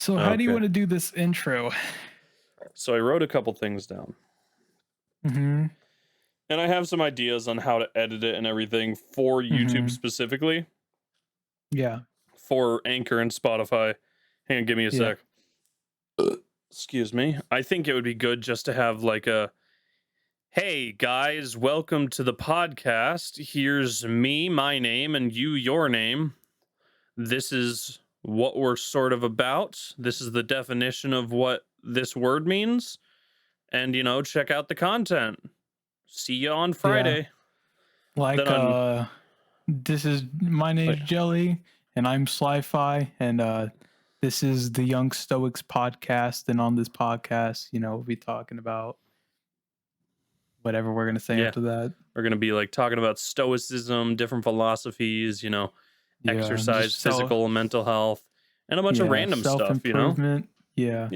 So how do you want to do this intro? So I wrote a couple things down. Mm-hmm. And I have some ideas on how to edit it and everything for YouTube specifically. Yeah. For Anchor and Spotify. Hang on, give me a sec. Excuse me. I think it would be good just to have like a, hey guys, welcome to the podcast. Here's me, my name, and you, your name. This is what we're sort of about. This is the definition of what this word means. And, you know, check out the content. See you on Friday. Yeah. Like, this is, my name's Jelly, and I'm Sly-Fi, and this is the Young Stoics podcast, and on this podcast, you know, we'll be talking about whatever we're going to say after that. We're going to be like talking about stoicism, different philosophies, you know, exercise, physical and mental health, and a bunch of random stuff, you know? Yeah.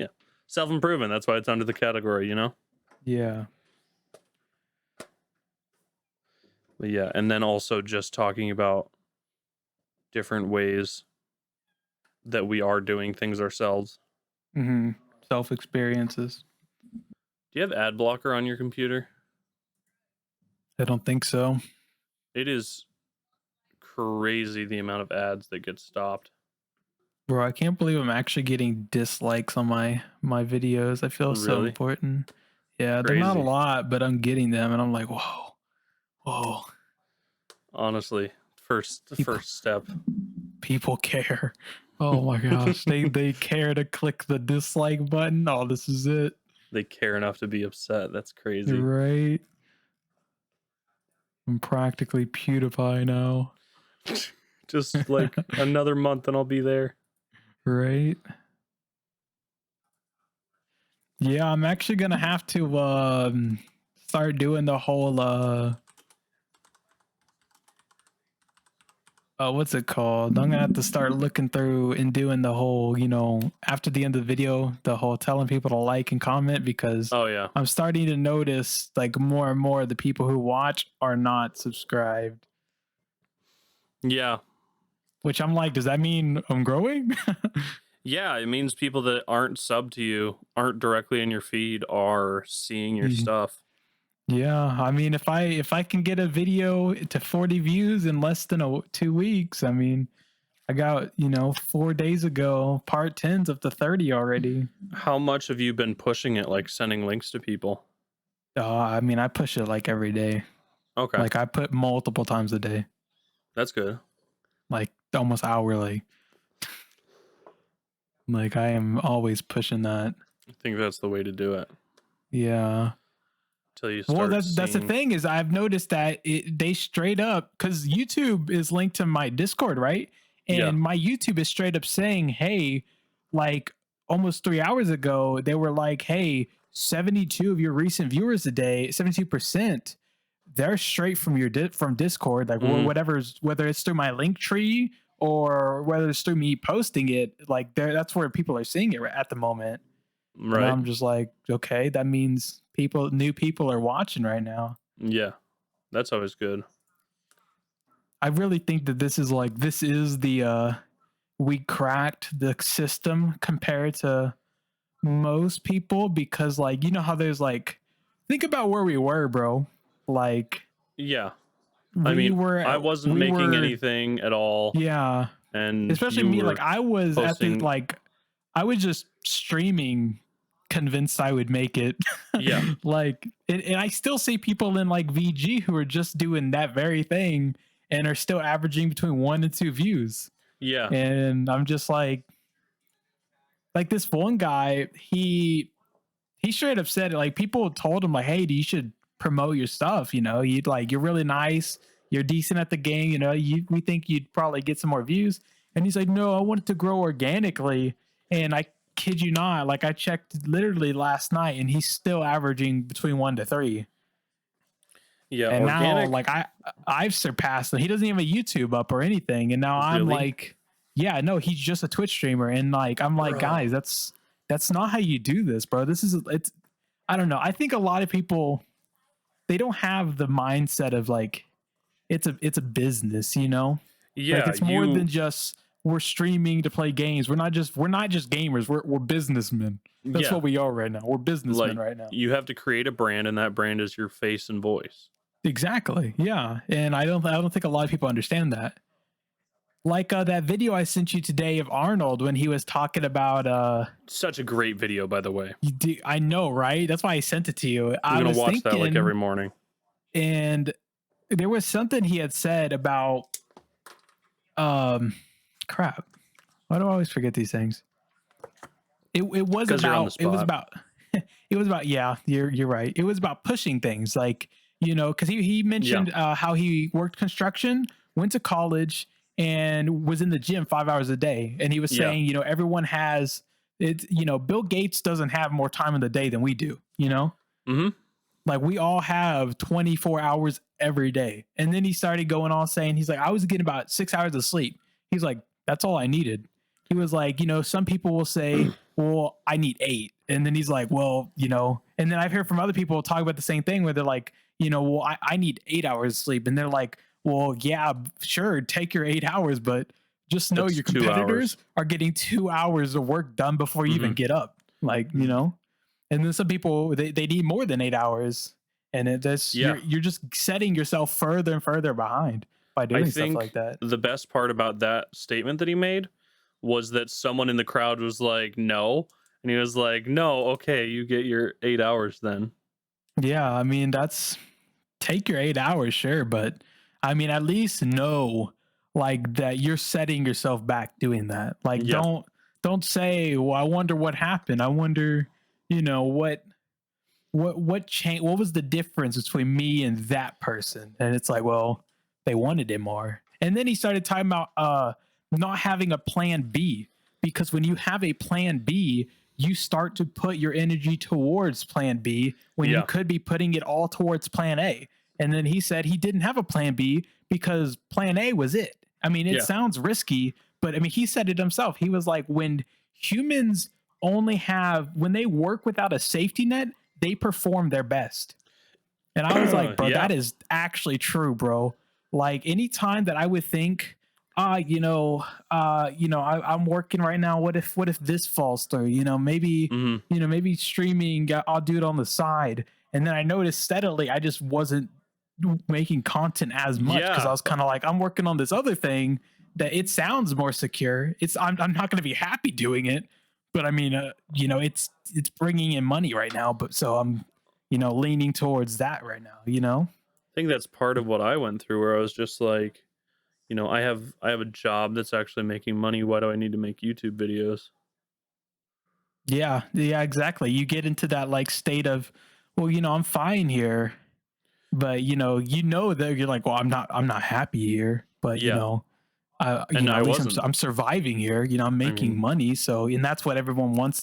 Self-improvement. That's why it's under the category, you know? Yeah. But yeah, and then also just talking about different ways that we are doing things ourselves. Mm-hmm. Self-experiences. Do you have ad blocker on your computer? I don't think so. It is crazy the amount of ads that get stopped. Bro, I can't believe I'm actually getting dislikes on my videos. I feel so important. Yeah, they're not a lot, but I'm getting them, and I'm like, whoa. Honestly, first step. People care. Oh my gosh, they care to click the dislike button. Oh, this is it. They care enough to be upset. That's crazy. Right. I'm practically PewDiePie now. Just like another month and I'll be there. Right. Yeah, I'm actually gonna have to start doing the whole what's it called? I'm gonna have to start looking through and doing the whole, you know, after the end of the video, the whole telling people to like and comment, because I'm starting to notice like more and more the people who watch are not subscribed. Yeah. Which I'm like, does that mean I'm growing? Yeah, it means people that aren't subbed to you, aren't directly in your feed, are seeing your stuff. Yeah, I mean, if I can get a video to 40 views in less than 2 weeks, I mean, I got, you know, 4 days ago, part 10s up to 30 already. How much have you been pushing it, like sending links to people? I mean, I push it like every day. Okay. Like I put multiple times a day. That's good. Like almost hourly. Like I am always pushing that. I think that's the way to do it. Yeah. You start that's the thing is I've noticed that they straight up, because YouTube is linked to my Discord, right? And my YouTube is straight up saying, hey, like almost 3 hours ago, they were like, hey, 72 of your recent viewers a day, 72%, they're straight from from Discord, like whether it's through my link tree or whether it's through me posting it, like that's where people are seeing it at the moment. Right. And I'm just like, okay, that means new people are watching right now. Yeah, that's always good. I really think that this is the we cracked the system compared to most people, because like, you know how there's like, think about where we were, bro. Like, yeah, I mean, I wasn't making anything at all. Yeah, and especially me, like I was posting, I was just streaming, convinced I would make it. Yeah. Like, and I still see people in like VG who are just doing that very thing and are still averaging between 1 and 2 views. Yeah. And I'm just like this one guy, he straight up said it, like people told him like, hey, you should promote your stuff, you know, you're really nice, you're decent at the game, you know, we think you'd probably get some more views. And he's like, no, I want it to grow organically. And I kid you not, like I checked literally last night and he's still averaging between 1 to 3. Yeah. And organic, now like I've surpassed him. He doesn't even have a YouTube up or anything. And now I'm like, yeah, no, he's just a Twitch streamer. And like, I'm like, guys, that's not how you do this, bro. I don't know. I think a lot of people, they don't have the mindset of like, it's a business, you know? Yeah. Like it's more than just we're streaming to play games. We're not just gamers. We're businessmen. That's Yeah, what we are right now. We're businessmen like right now. you have to create a brand, and that brand is your face and voice. Exactly. Yeah. And I don't think a lot of people understand that. Like that video I sent you today of Arnold when he was talking about Such a great video, by the way. I know, right? That's why I sent it to you. I'm I gonna was watch that like thinking, every morning. and there was something he had said about um crap. Why do I always forget these things? It was Because you're on the about it was spot. about it was about yeah, you're right. It was about pushing things, like, because he mentioned how he worked construction, went to college, and was in the gym 5 hours a day. And he was Yeah. saying, everyone has it. Bill Gates doesn't have more time in the day than we do. Mm-hmm. Like, we all have 24 hours every day. And then he started going on saying, he's like, I was getting about 6 hours of sleep. He's like, that's all I needed. He was like, some people will say, well, I need 8. And then he's like, well, and then I've heard from other people talk about the same thing where they're like, well, I need 8 hours of sleep. And they're like, well, yeah, sure, take your 8 hours, but just know That's your 2 competitors hours. are getting 2 hours of work done before you even get up. Like, and then some people, they need more than 8 hours. And you're just setting yourself further and further behind by doing stuff like that. The best part about that statement that he made was that someone in the crowd was like, no. And he was like, no, okay, you get your 8 hours then. Yeah, I mean, take your 8 hours, sure. But I mean, at least know like that you're setting yourself back doing that. Like, don't say, well, I wonder what happened. I wonder, what changed, what was the difference between me and that person? And it's like, well, they wanted it more. And then he started talking about not having a plan B, because when you have a plan B, you start to put your energy towards plan B when you could be putting it all towards plan A. And then he said he didn't have a plan B because plan A was it. I mean, it sounds risky, but I mean, he said it himself. He was like, when humans when they work without a safety net, they perform their best. And I was like, bro, that is actually true, bro. Like, anytime that I would think, I'm working right now. What if this falls through? Maybe, maybe streaming, I'll do it on the side. And then I noticed steadily, I just wasn't making content as much because I was kind of like, I'm working on this other thing that it sounds more secure. I'm not going to be happy doing it, but I mean, it's bringing in money right now. But so I'm, leaning towards that right now. I think that's part of what I went through, where I was just like, I have a job that's actually making money. Why do I need to make YouTube videos? Yeah, exactly. You get into that like state of, well, I'm fine here, but that you're like, well, I'm not happy here, but at least I'm surviving here. I'm making money, so, and that's what everyone wants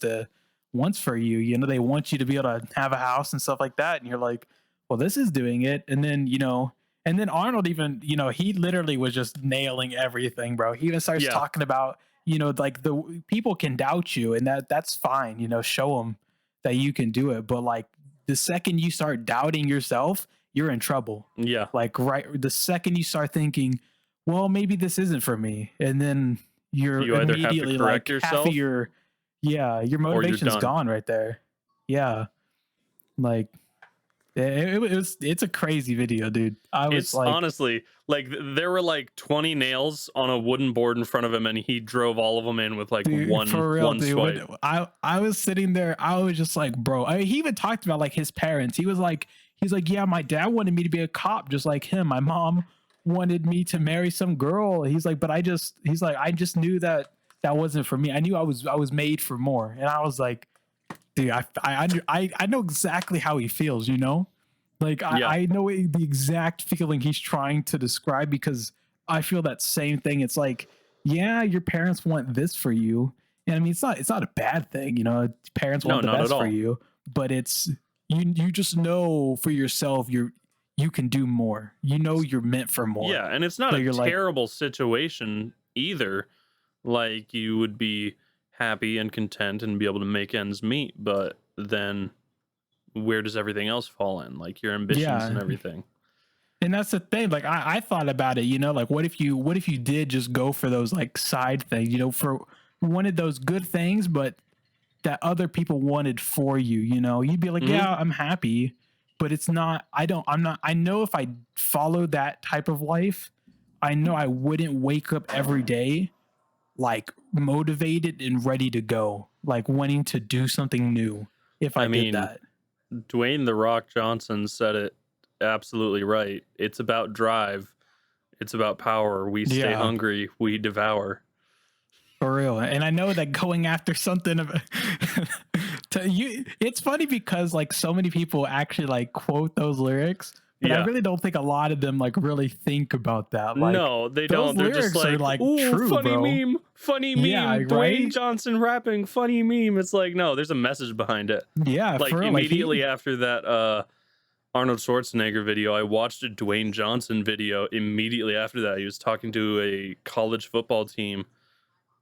for you. They want you to be able to have a house and stuff like that, and you're like, well, this is doing it. And then Arnold even, he literally was just nailing everything, bro. He even starts talking about, like, the people can doubt you, and that's fine. Show them that you can do it. But like, the second you start doubting yourself, you're in trouble. Yeah. Like, right, the second you start thinking, well, maybe this isn't for me, and then you immediately like half of your motivation's gone right there. Yeah. Like, it's a crazy video, dude. It's like, honestly, like, there were like 20 nails on a wooden board in front of him, and he drove all of them in with like one swipe. I was sitting there, I was just like, bro. He even talked about like his parents. He's like, yeah, my dad wanted me to be a cop just like him. My mom wanted me to marry some girl. He's like, but I just knew that wasn't for me. I knew I was made for more. And I was like, dude, I know exactly how he feels, like, I know the exact feeling he's trying to describe, because I feel that same thing. It's like, yeah, your parents want this for you, and I mean, it's not a bad thing, parents want the best for you, but it's you just know for yourself you can do more, you're meant for more. Yeah, and it's not a terrible situation either. Like, you would be happy and content and be able to make ends meet, but then where does everything else fall in, like your ambitions and everything? And that's the thing. Like I thought about it, like what if you did just go for those like side things, for wanted those good things, but that other people wanted for you, you'd be like, Hmm. yeah, I'm happy, but it's not, I'm not, I know if I followed that type of life, I know I wouldn't wake up every day like motivated and ready to go, like wanting to do something new if I I did mean, that. Dwayne the Rock Johnson said it absolutely right. It's about drive. It's about power. We stay Yeah, hungry. We devour. for real. And I know that going after something of to you, it's funny because like so many people actually like quote those lyrics, but I Yeah. really don't think a lot of them like really think about that. Like No, they those don't. They're just lyrics are like, like ooh, true, funny bro. meme, funny Yeah, meme. Dwayne right? Johnson rapping, funny meme. It's like, no, there's a message behind it. Yeah, Like for real. Like immediately after that Arnold Schwarzenegger video, I watched a Dwayne Johnson video immediately after that. He was talking to a college football team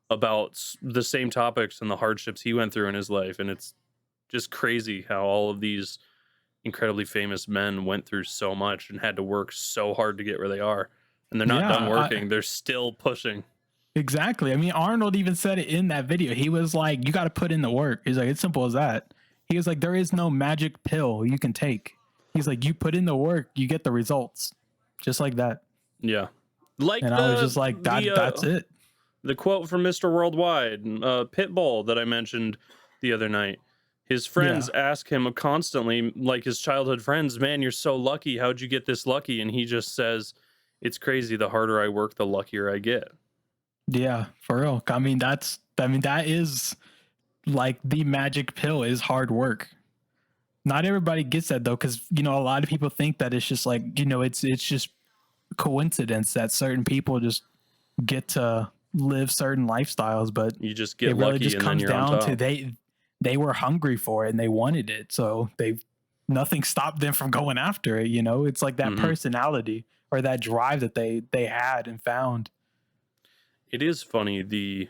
about the same topics and the hardships he went through in his life. And it's just crazy how all of these incredibly famous men went through so much and had to work so hard to get where they are. And they're not done yeah, working, they're still pushing. exactly. I mean, Arnold even said it in that video. He was like, you got to put in the work. He's like, it's simple as that. He was like, there is no magic pill you can take. He's like, you put in the work, you get the results. Just like that. Yeah. Like And I was just like, that's it. the quote from Mr. Worldwide, Pitbull, that I mentioned the other night. His friends Yeah. ask him constantly, like his childhood friends, man, you're so lucky. How'd you get this lucky? And he just says, it's crazy. The harder I work, the luckier I get. Yeah, for real. I mean, that is like the magic pill is hard work. Not everybody gets that though, because a lot of people think that it's just like, it's just coincidence that certain people just get to live certain lifestyles, but You just it get really lucky just and then comes you're on down to top. they were hungry for it and they wanted it. So nothing stopped them from going after it, It's like that Hmm. personality or that drive that they had and found. It is funny, the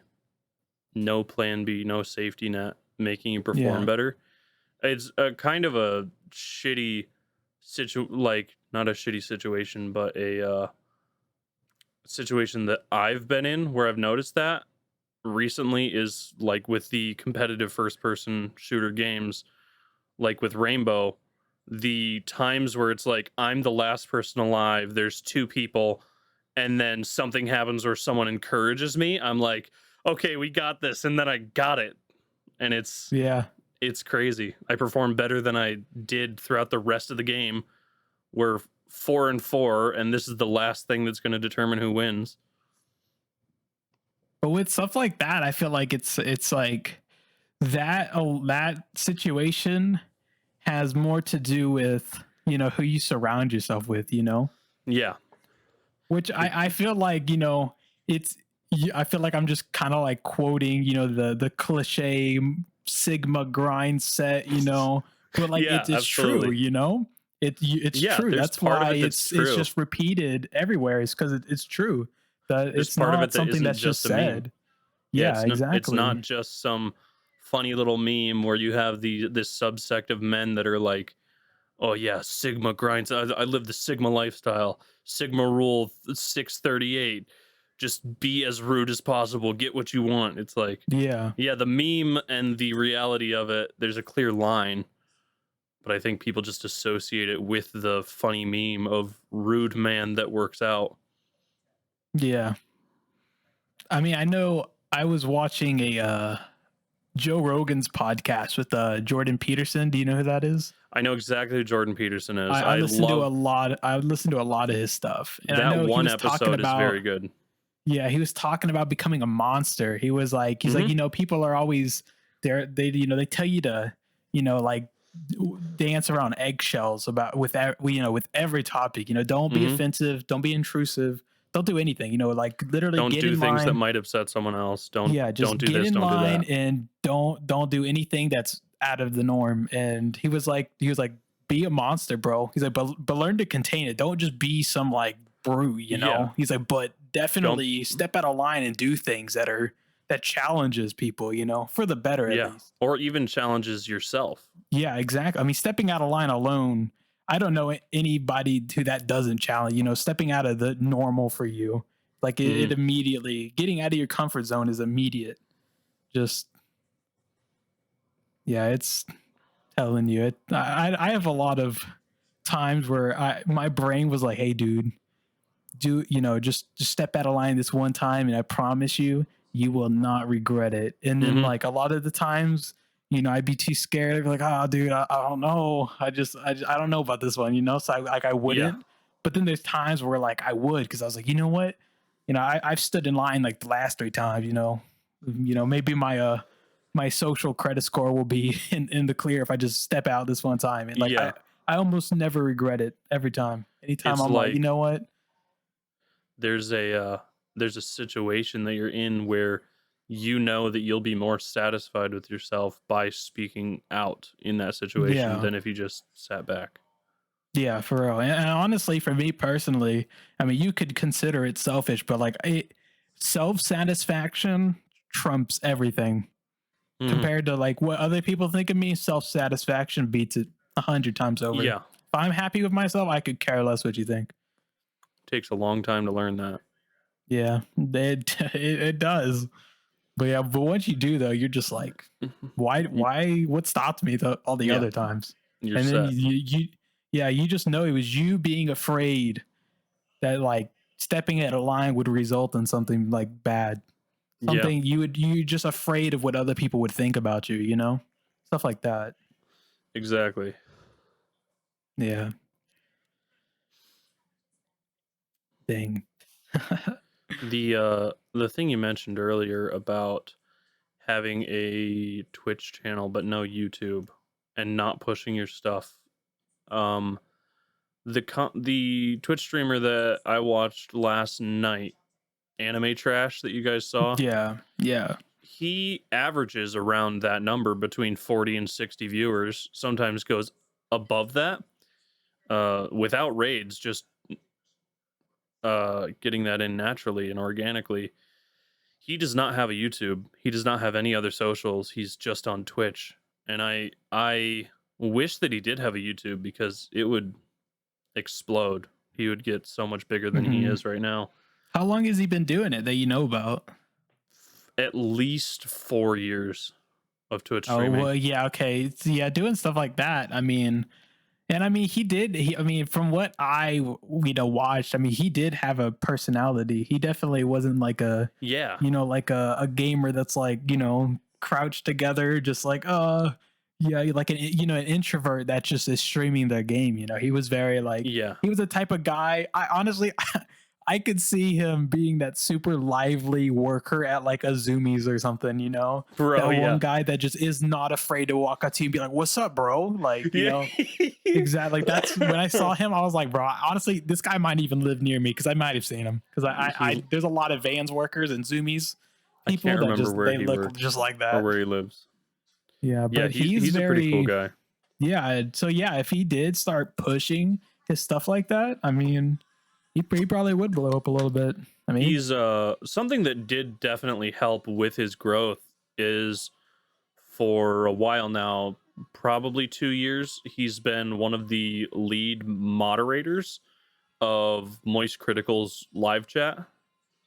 no plan B, no safety net making you perform Yeah. better. It's a kind of a shitty like not a shitty situation, but a situation that I've been in where I've noticed that recently is like with the competitive first person shooter games, like with Rainbow, the times where it's like I'm the last person alive, there's two people, and then something happens where someone encourages me, I'm like, okay, we got this, and then I got it. And Yeah. it's crazy. I perform better than I did throughout the rest of the game. We're 4-4, and this is the last thing that's going to determine who wins. But with stuff like that, I feel like it's like that situation has more to do with who you surround yourself with, Yeah. which It, I feel like it's I feel like I'm just kind of like quoting the cliche Sigma grind set, but like yeah, it's true, absolutely. it's Yeah, true. there's That's part of why it that's it's true. just repeated everywhere. It's because it's true. That There's it's part of not it that something isn't that's just just a meme. said. Yeah, Yeah, it's not exactly. just some funny little meme where you have this subsect of men that are like, oh yeah, Sigma grinds. I live the Sigma lifestyle. Sigma rule 638. Just be as rude as possible. Get what you want. It's like, Yeah. yeah, the meme and the reality of it, there's a clear line. But I think people just associate it with the funny meme of rude man that works out. Yeah. I mean, I know I was watching a Joe Rogan's podcast with Jordan Peterson. Do you know who that is? I know exactly who Jordan Peterson is. I I listened to love a lot. I listened to a lot of his stuff, and I that know he one was talking episode is very about. good. Yeah, he was talking about becoming a monster. He was like, he's like, Hmm. people are always there. They tell you to, like dance around eggshells about with every topic. Don't be Hmm. offensive. Don't be intrusive. Don't do anything. Like literally Don't get do in things that line. might upset someone else. Yeah, Don't just do get this. in Don't do line that. and don't do anything that's out of the norm. And he was like, be a monster, bro. He's like, but learn to contain it. Don't just be some like brute, Yeah. He's like, but Don't. definitely step out of line and do things that challenges people, for the better at Yeah. least. Or even challenges yourself. Yeah, exactly. I mean, stepping out of line alone, I don't know anybody who that doesn't challenge, stepping out of the normal for you. Like it Mhm. immediately getting out of your comfort zone is immediate. Just yeah, it's telling you it. I have a lot of times where my brain was like, "Hey, dude, just step out of line this one time, and I promise you will not regret it." And then Mhm. like a lot of the times, I'd be too scared. I'd be like, "Oh, dude, I don't know. I don't know about this one," So I Yeah. wouldn't. But then there's times where like I would because I was like, you know what, I've stood in line like the last 3 times. Maybe my social credit score will be in the clear if I just step out this one time. And like Yeah. I almost never regret it every time. Anytime It's I'm like, you like know what? there's a there's a situation that you're in where you know that you'll be more satisfied with yourself by speaking out in that situation Yeah. than if you just sat back. Yeah, for real. And honestly, for me personally, I mean, you could consider it selfish, but like self satisfaction trumps everything Mhm. compared to like what other people think of me. Self satisfaction beats it 100 times over. Yeah. If I'm happy with myself, I could care less what you think. Takes a long time to learn that. Yeah, it does. But yeah, but once you do though, you're just like, Mhm. Y what stopped me all the Yeah, other times? you're And then set. yeah, you just know it was you being afraid that like stepping out of line would result in something like bad. Yeah, Something you just afraid of what other people would think about you, Stuff like that. exactly. Yeah. Dang. The thing you mentioned earlier about having a Twitch channel but no YouTube and not pushing your stuff. Um, the Twitch streamer that I watched last night, Anime Trash, that you guys saw, Yeah. Yeah. he averages around that number between 40 and 60 viewers. Sometimes goes above that. Without raids, just getting that in naturally and organically. He does not have a YouTube. He does not have any other socials. He's just on Twitch. And I wish that he did have a YouTube because it would explode. He would get so much bigger than he Hmm. is right now. How long has he been doing it that you know about? At least 4 years of Twitch Oh, streaming. well, yeah, okay. Yeah, doing stuff like that. I mean, I mean, from what watched, I mean, he did have a personality. He definitely wasn't like Yeah. like a gamer that's like, crouched together, just like, yeah, like an introvert that just is streaming their game. He was very like, Yeah. he was the type of guy, I honestly, I could see him being that super lively worker at like a Zoomies or something, that Bro, one yeah. guy that just is not afraid to walk up to you and be like, "What's up, bro?" Like, Yeah. exactly. That's when I saw him, I was like, bro, honestly, this guy might even live near me because I might have seen him. Because He's there's a lot of Vans workers and Zoomies I people can't that remember just where they he look works just like or that. where he lives. Yeah, Yeah, but he's he's a pretty cool very guy. yeah. So yeah, if he did start pushing his stuff like that, I mean, he probably would blow up a little bit. I mean, He's something that did definitely help with his growth is for a while now, probably 2 years, he's been one of the lead moderators of Moist Critical's live chat.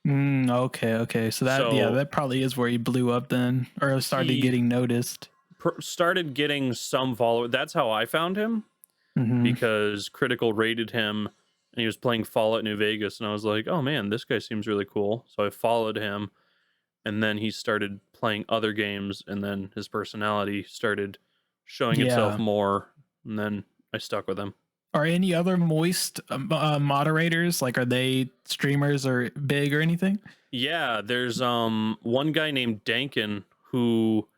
okay, okay. So yeah, So that probably is where he blew up then, or started he getting noticed. started getting some followers. That's how I found him Hmm. because Critical rated him and he was playing Fallout New Vegas and I was like, "Oh man, this guy seems really cool." So I followed him and then he started playing other games and then his personality started showing itself Yeah. more and then I stuck with him. Are any other moist moderators, like, are they streamers or big or anything? Yeah, there's one guy named Dankin who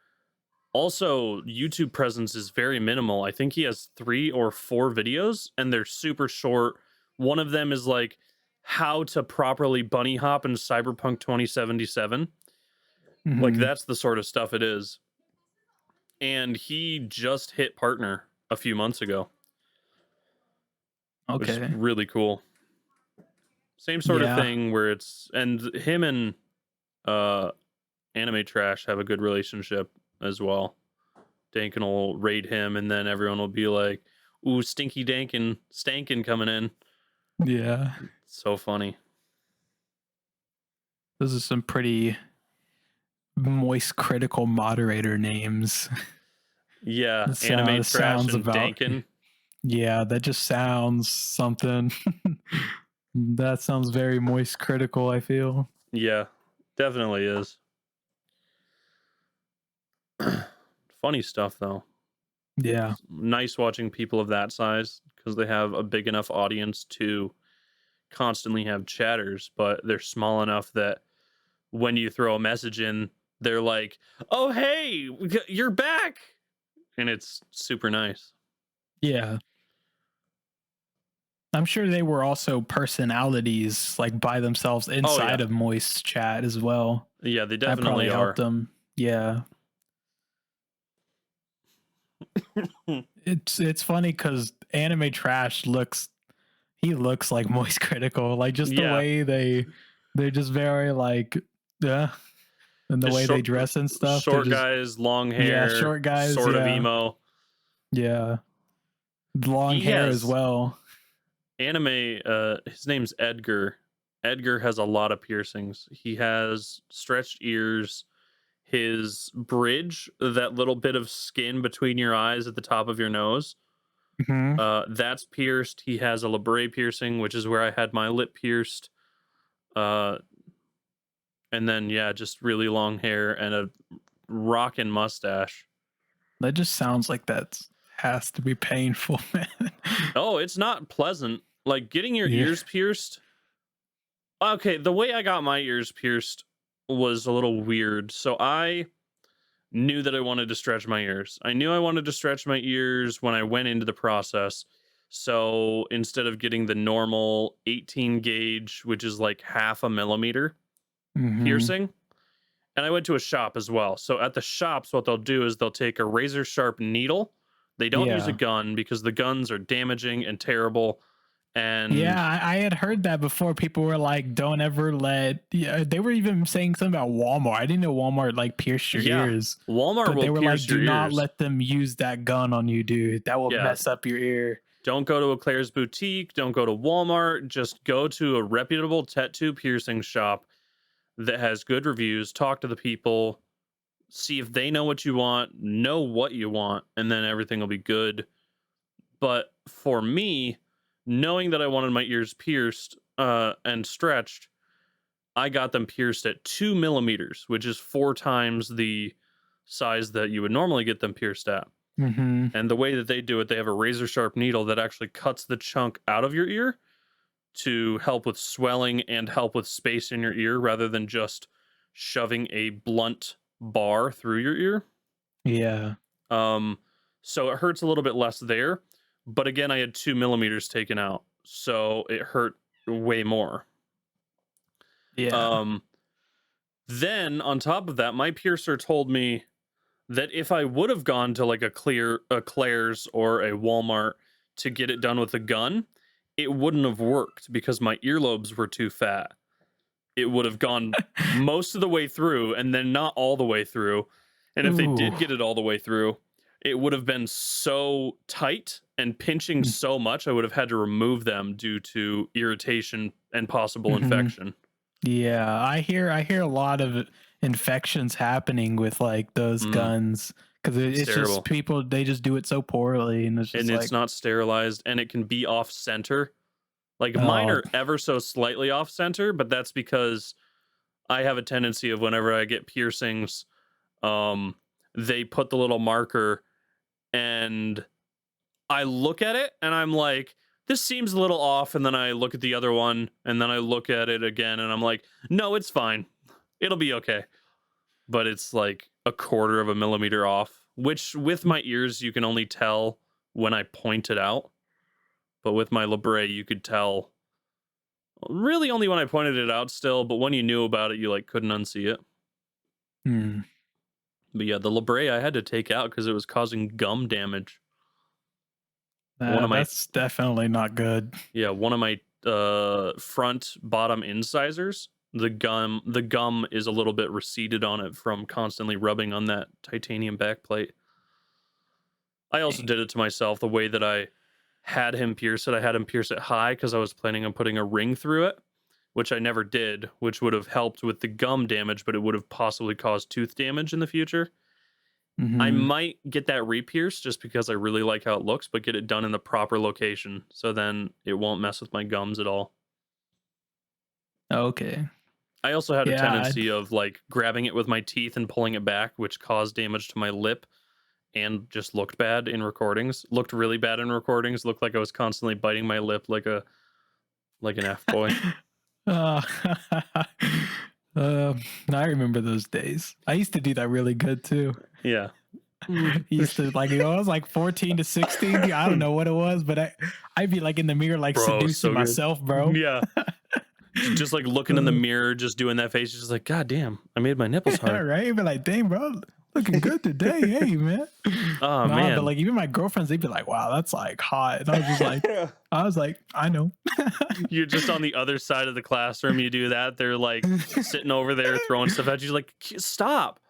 also YouTube presence is very minimal. I think he has 3 or 4 videos and they're super short. One of them is like how to properly bunny hop in Cyberpunk 2077. Like Hmm. that's the sort of stuff it is. And he just hit partner a few months ago, which is Okay. really cool. Same sort of Yeah. thing where it's and him and uh Anime Trash have a good relationship as well. Dankin will raid him and then everyone will be like, ooh, stinky dankin, stankin coming in. Yeah. So funny. Those are some pretty moist critical moderator names. Yeah, anime It trash sounds and about, dankin. yeah, that just sounds something. That sounds very moist critical, I feel. Yeah, definitely is. Funny stuff though. Yeah. It's nice watching people of that size because they have a big enough audience to constantly have chatters, but they're small enough that when you throw a message in, they're like, "Oh, hey, you're back." And it's super nice. Yeah. I'm sure they were also personalities like by themselves Oh inside yeah. of Moist Chat as well. Yeah, they That definitely probably helped are. them. Yeah. It's funny because anime trash looks like Moist Critical. Like just the Yeah, way they're just very like yeah. And the just way they dress and stuff. They're short just guys, long yeah, hair, short guys, sort of yeah. emo. Yeah. Long He hair as has well. anime his name's Edgar. Edgar has a lot of piercings. He has stretched ears. His bridge, that little bit of skin between your eyes at the top of your nose, Hmm. that's pierced. He has a labret piercing, which is where I had my lip pierced. Uh, and then yeah, just really long hair and a rockin' mustache. That just sounds like that has to be painful, man. Oh, it's not pleasant. Like getting your Yeah. ears pierced. Okay, the way I got my ears pierced was a little weird. So I knew that I wanted to stretch my ears. I knew I wanted to stretch my ears when I went into the process. So instead of getting the normal 18 gauge, which is like half a millimeter Hmm. piercing, and I went to a shop as well. So at the shops, what they'll do is they'll take a razor sharp needle. They don't use a Yeah. gun because the guns are damaging and terrible. Yeah, And I had heard that before. People were like, "Don't ever let." Yeah, they were even saying something about Walmart. I didn't know Walmart like pierced your yeah, ears, Walmart but will they were like, pierce "Do your not ears. let them use that gun on you, dude. That will Yeah, mess up your ear." don't go to a Claire's boutique. Don't go to Walmart. Just go to a reputable tattoo piercing shop that has good reviews. Talk to the people. See if they know what you want, and then everything will be good. But for me, knowing that I wanted my ears pierced and stretched, I got them pierced at 2 millimeters, which is 4 times the size that you would normally get them pierced at. Hmm. And the way that they do it, they have a razor sharp needle that actually cuts the chunk out of your ear to help with swelling and help with space in your ear rather than just shoving a blunt bar through your ear. Yeah. Um, so it hurts a little bit less there. But again, I had 2 millimeters taken out, so it hurt way more. Yeah. Um, then on top of that, my piercer told me that if I would have gone to like a Claire's or a Walmart to get it done with a gun, it wouldn't have worked because my earlobes were too fat. It would have gone most of the way through and then not all the way through. And if they Ooh. did get it all the way through, it would have been so tight and pinching so much, I would have had to remove them due to irritation and possible Hmm. infection. Yeah, I hear a lot of infections happening with like those Mm, guns because it's it's just terrible. people they just do it so poorly, and it's And just it's like, not sterilized and it can be off center. Like mine oh, are ever so slightly off center, but that's because I have a tendency of whenever I get piercings, um, they put the little marker and I look at it and I'm like, this seems a little off. And then I look at the other one and then I look at it again and I'm like, no, it's fine. It'll be okay. But it's like a quarter of a millimeter off, which with my ears, you can only tell when I point it out. But with my labret, you could tell really only when I pointed it out still. But when you knew about it, you like couldn't unsee it. hmm. But yeah, the labret I had to take out because it was causing gum damage. One of my That's definitely not good. one of my front bottom incisors, the gum is a little bit receded on it from constantly rubbing on that titanium backplate. I also Dang. did it to myself the way that I had him pierce it. I had him pierce it high because I was planning on putting a ring through it, which I never did, which would have helped with the gum damage, but it would have possibly caused tooth damage in the future. I Mm-hmm. might get that re-pierced just because I really like how it looks, but get it done in the proper location, so then it won't mess with my gums at all. Okay. I also had a Yeah. tendency of like grabbing it with my teeth and pulling it back, which caused damage to my lip and just looked bad in recordings. Looked really bad in recordings. Looked like I was constantly biting my lip like an F-boy. uh, I remember those days. I used to do that really good too. Yeah. Used to like, I was like 14 to 16. I don't know what it was, but I'd be like in the mirror, like seducing myself, bro. Yeah. Just like looking in the mirror, just doing that face, just like, God damn, I made my nipples hard. Right? But like, dang, bro, looking good today. Hey, man. Oh, man. But like, even my girlfriends, they'd be like, wow, that's like hot. And I was like, I know. You're just on the other side of the classroom. You do that. They're like sitting over there throwing stuff at you. Like, stop.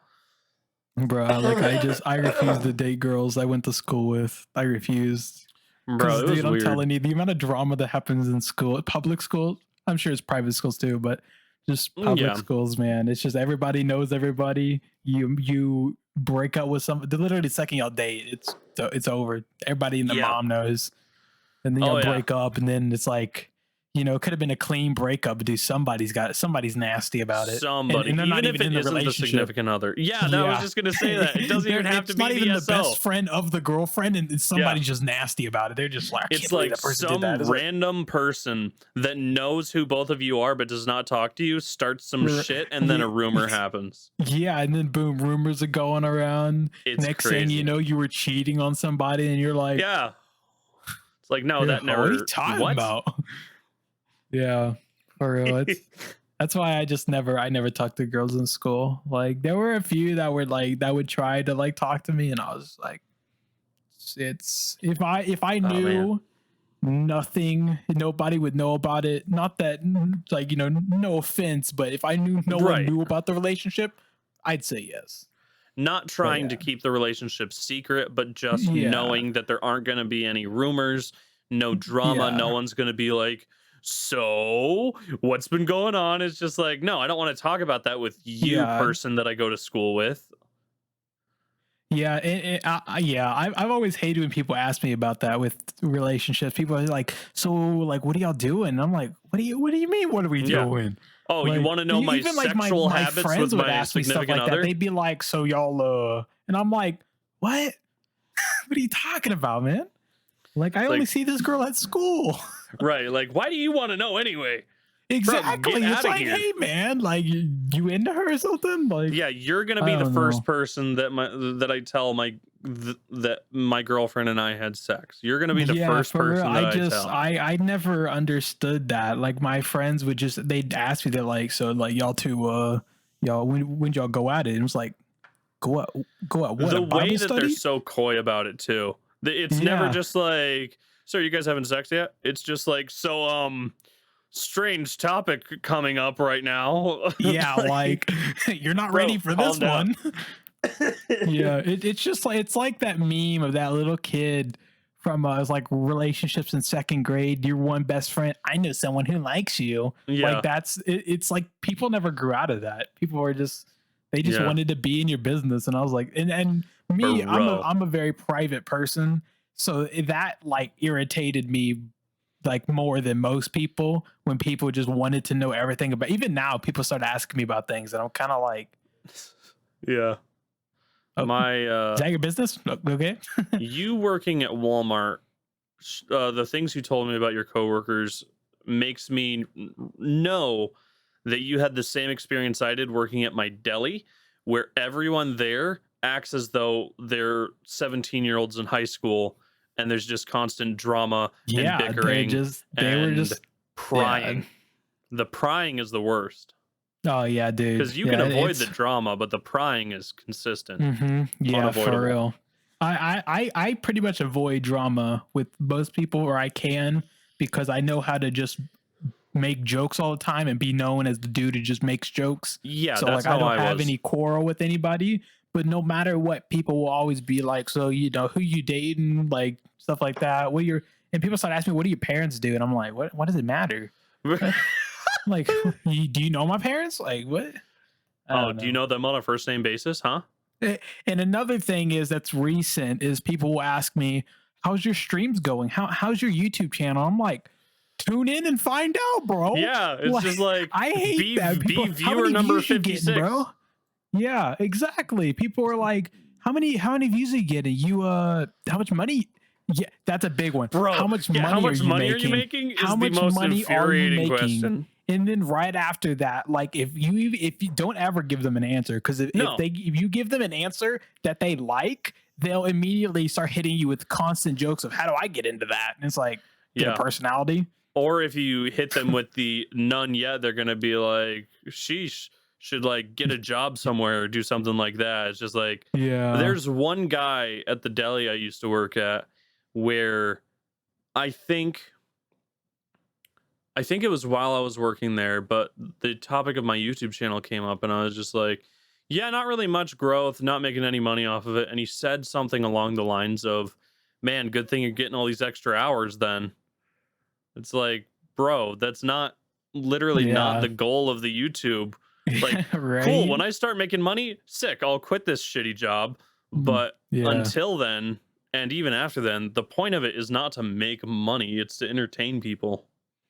Bro, like I refused to date girls I went to school with. I refused. Bro, it was dude, I'm weird. telling you, the amount of drama that happens in school, public school, I'm sure it's private schools too, but just public schools, man. It's just everybody knows everybody. You break up with somebody, literally the second y'all date, it's over. Everybody and the mom knows. And then y'all break up, and then it's like, you know, it could have been a clean breakup, but dude, somebody's nasty about it. Somebody, and they're not even in the relationship. The significant other. Yeah, I was just gonna say that. It doesn't even have to be not even the best friend of the girlfriend, and somebody's just nasty about it. They're just like, it's like some random person that knows who both of you are, but does not talk to you, starts some shit, and then a rumor happens. Yeah, and then boom, rumors are going around. It's next crazy. thing you know, you were cheating on somebody, and you're like, yeah. It's like, no, that never. What are you talking about? Yeah, for real. That's why I never talked to girls in school. Like, there were a few that would try to like talk to me, and I was like, it's if I knew nothing, nobody would know about it. Not that, like, you know, no offense, but if I knew no one knew about the relationship, I'd say yes. Not trying to keep the relationship secret, but just knowing that there aren't going to be any rumors, no drama. No one's going to be like, so what's been going on? It's just like, no, I don't want to talk about that with you, person that I go to school with. I've always hated when people ask me about that with relationships. People are like, so like, what are y'all doing? And I'm like, what do you mean? What are we doing? Oh, like, you want to know my sexual habits with my significant other? That. They'd be like, so y'all, and I'm like, what? What are you talking about, man? Like, I only see this girl at school. Right. Like, why do you want to know anyway? Exactly. Bro, it's like, hey, man, like, you into her or something? Like, yeah, you're gonna be the first person that I tell that my girlfriend and I had sex. You're gonna be the first person that I tell. I never understood that. Like, my friends they'd ask me, they're like, so like, y'all two, y'all when y'all go at it? And it was like, go at what? The way that they're so coy about it too. It's never just like, so are you guys having sex yet? It's just like, so strange topic coming up right now. Yeah, like you're not ready for this one. Yeah, it's just like, it's like that meme of that little kid from it's like relationships in second grade. Your one best friend. I know someone who likes you. Yeah, like it's like people never grew out of that. People were just wanted to be in your business, and I was like, and me, I'm a very private person, so that like irritated me like more than most people when people just wanted to know everything about. Even now, people start asking me about things, and I'm kind of like, yeah. Is that your business? Okay. You working at Walmart, the things you told me about your coworkers makes me know that you had the same experience I did working at my deli, where everyone there acts as though they're 17-year-olds in high school, and there's just constant drama and bickering. They were just prying. Yeah. The prying is the worst. Oh yeah, dude. Because you can avoid the drama, but the prying is consistent. Mm-hmm. Yeah, for real. I pretty much avoid drama with most people, or I can, because I know how to just make jokes all the time and be known as the dude who just makes jokes. Yeah, so like I don't have any quarrel with anybody, but no matter what, people will always be like, so you know, who you dating, like stuff like that. and people start asking me, what do your parents do? And I'm like, what does it matter? Like, do you know my parents? Like, what? I Oh, don't do you know. know them on a first name basis, huh? And another thing is that's recent is people will ask me, how's your streams going? How's your YouTube channel? I'm like, tune in and find out, bro. Yeah, it's Like, just like I hate that. be People, how viewer many number views you getting, 56. bro? Yeah, exactly. People are like, how many views are you getting? You how much money? Yeah, that's a big one. How Bro, much yeah, how money are much you money are you making? making How is the much most money are you infuriating making? question. And then right after that, like if you don't ever give them an answer, because if No. if you give them an answer that they like, they'll immediately start hitting you with constant jokes of how do I get into that? And it's like, get a Yeah. personality. Or if you hit them with the none yet, they're gonna be like, sheesh, should like get a job somewhere or do something like that. It's just like Yeah. there's one guy at the deli I used to work at where I think it was while I was working there, but the topic of my YouTube channel came up and I was just like, yeah, not really much growth, not making any money off of it. And he said something along the lines of, man, good thing you're getting all these extra hours then. It's like, bro, that's not literally not Yeah. the goal of the YouTube. Like, cool, Right. when I start making money, sick, I'll quit this shitty job. Mm, But yeah. until then, and even after then, the point of it is not to make money, it's to entertain people.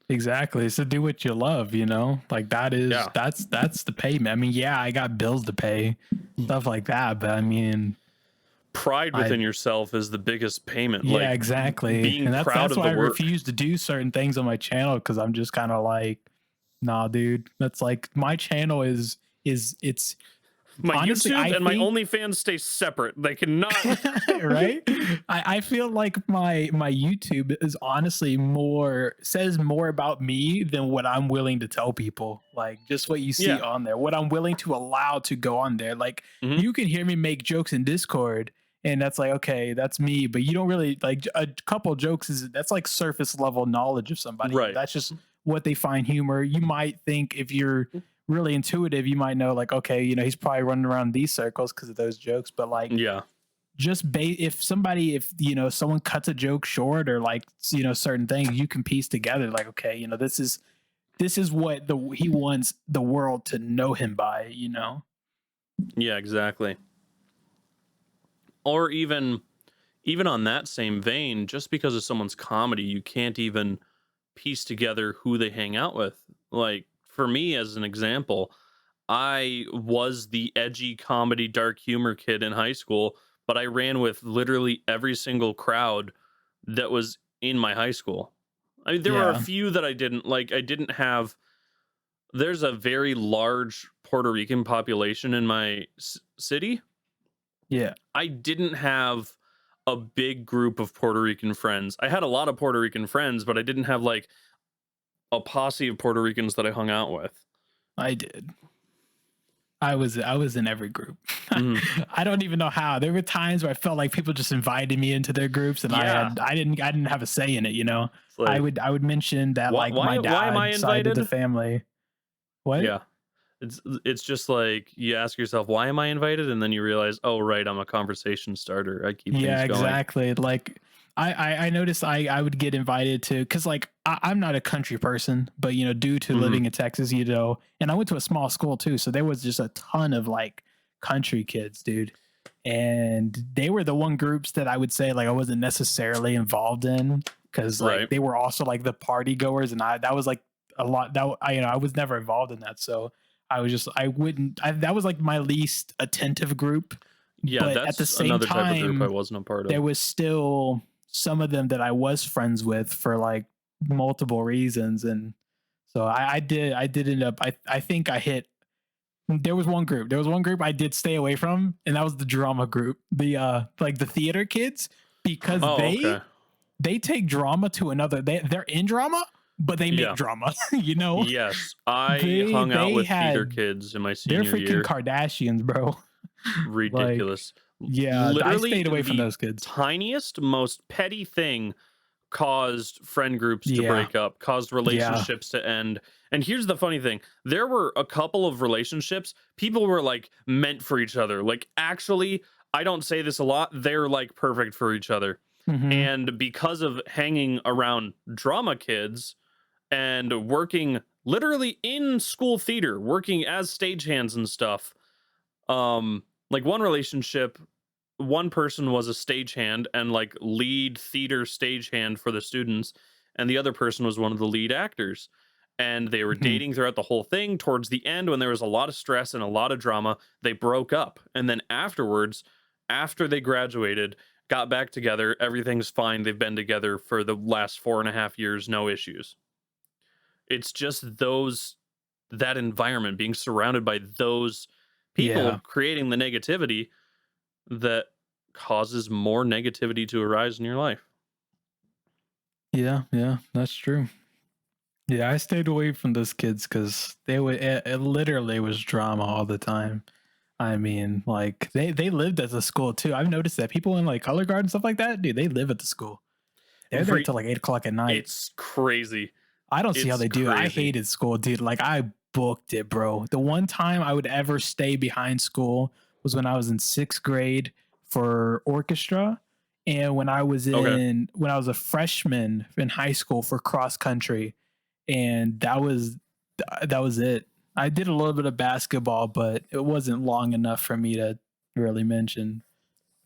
Exactly. So do what you love, like Yeah. that's the payment. I mean, yeah, I got bills to pay, stuff like that. But I mean, Pride I, within yourself is the biggest payment. yeah, Like exactly. being And that's proud that's of why the I work. refuse to do certain things on my channel because I'm just kind of like, nah, dude. That's like my channel is it's My honestly, YouTube I and my think OnlyFans stay separate. They cannot. right? I feel like my YouTube is honestly says more about me than what I'm willing to tell people. Like just what you see Yeah. on there, what I'm willing to allow to go on there. Like Hmm. you can hear me make jokes in Discord, and that's like, okay, that's me, but you don't really like a couple jokes that's like surface level knowledge of somebody. Right. That's just what they find humor. You might think if you're really intuitive, you might know like, okay, he's probably running around these circles because of those jokes, but like Yeah. just if someone cuts a joke short or like certain things, you can piece together like, okay, this is what he wants the world to know him by. Yeah, exactly. Or even on that same vein, just because of someone's comedy, you can't even piece together who they hang out with. Like for me, as an example, I was the edgy comedy, dark humor kid in high school, but I ran with literally every single crowd that was in my high school. I mean, there were a Yeah. few that I didn't like. I didn't have. There's a very large Puerto Rican population in my city. Yeah. I didn't have a big group of Puerto Rican friends. I had a lot of Puerto Rican friends, but I didn't have like a posse of Puerto Ricans that I hung out with. I did. I was in every group. Mhm. I don't even know how. There were times where I felt like people just invited me into their groups, and Yeah, I didn't have a say in it. it's like I would mention that like my why am I dad side of the invited? family. What? Yeah, it's just like you ask yourself, why am I invited? And then you realize, oh right, I'm a conversation starter. I keep Yeah, things going. exactly. Like I noticed I would get invited to because like I'm not a country person, but due to Hmm. living in Texas, and I went to a small school too, so there was just a ton of like country kids, dude. And they were the one groups that I would say like I wasn't necessarily involved in because like Right. they were also like the party goers, and that was like a lot that I was never involved in that, so that was like my least attentive group. Yeah, But at the that's same another type of group I time, wasn't a part of. there was still some of them that I was friends with for like multiple reasons. And so I did end up, I think I hit, there was one group I did stay away from, and that was the drama group, like the theater kids, because Oh, okay. they take drama to another, they're in drama, but they make Yeah. drama, Yes, I they, hung out they with theater had, kids in my they're senior freaking year. Kardashians, bro. Like, Ridiculous. yeah, I Literally, stayed away from the those kids. tiniest, most petty thing caused friend groups to Yeah. break up, caused relationships to end. And here's the funny thing, there were a couple of relationships, people were like meant for each other. Like, actually, I don't say this a lot, they're like perfect for each other. Mm-hmm. And because of hanging around drama kids and working literally in school theater, working as stagehands and stuff, like one relationship, one person was a stagehand and like lead theater stagehand for the students, and the other person was one of the lead actors. And they were Mm-hmm. dating throughout the whole thing. Towards the end, when there was a lot of stress and a lot of drama, they broke up. And then afterwards, after they graduated, got back together. Everything's fine. They've been together for the last 4.5 years, no issues. It's just that environment, being surrounded by those people Yeah. creating the negativity that causes more negativity to arise in your life. Yeah. Yeah. That's true. Yeah, I stayed away from those kids because they would it literally was drama all the time. I mean, like they lived at the school too. I've noticed that people in like color guard and stuff like that, dude, they live at the school. They're there till like 8 o'clock at night. It's crazy. I don't see how It's they do it. I crazy. hated school, dude. Like I booked it, bro. The one time I would ever stay behind school was when I was in 6th grade for orchestra, and when I was when I was a freshman in high school for cross country, and that was it. I did a little bit of basketball, but it wasn't long enough for me to really mention.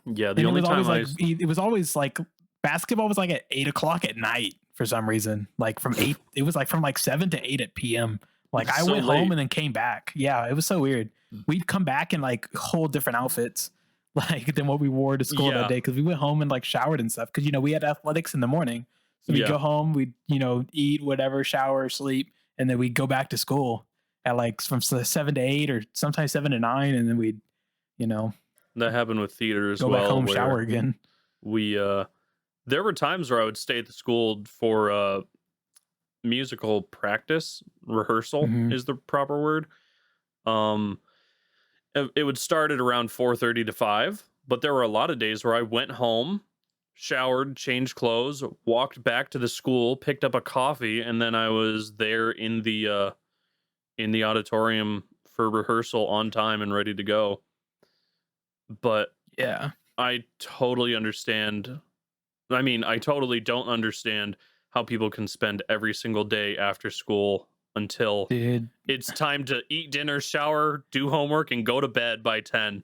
Yeah, the And only time it was always like basketball was like at 8 o'clock at night for some reason. Like from 8, it was like from like 7 to 8 at PM. Like I so went late. home and then came back. Yeah, it was so weird. We'd come back in like whole different outfits, like than what we wore to school Yeah. that day, because we went home and like showered and stuff. Because we had athletics in the morning, so we Yeah. go home, we eat whatever, shower, sleep, and then we go back to school at like from 7 to 8 or sometimes 7 to 9, and then we'd that happened with theater as go well. back home, where shower again. We there were times where I would stay at the school for musical practice, rehearsal Mhm. is the proper word. It would start at around 4:30 to 5, but there were a lot of days where I went home, showered, changed clothes, walked back to the school, picked up a coffee, and then I was there in the auditorium for rehearsal on time and ready to go. But Yeah. I totally understand. I mean, I totally don't understand how people can spend every single day after school until Dude. it's time to eat dinner, shower, do homework, and go to bed by 10.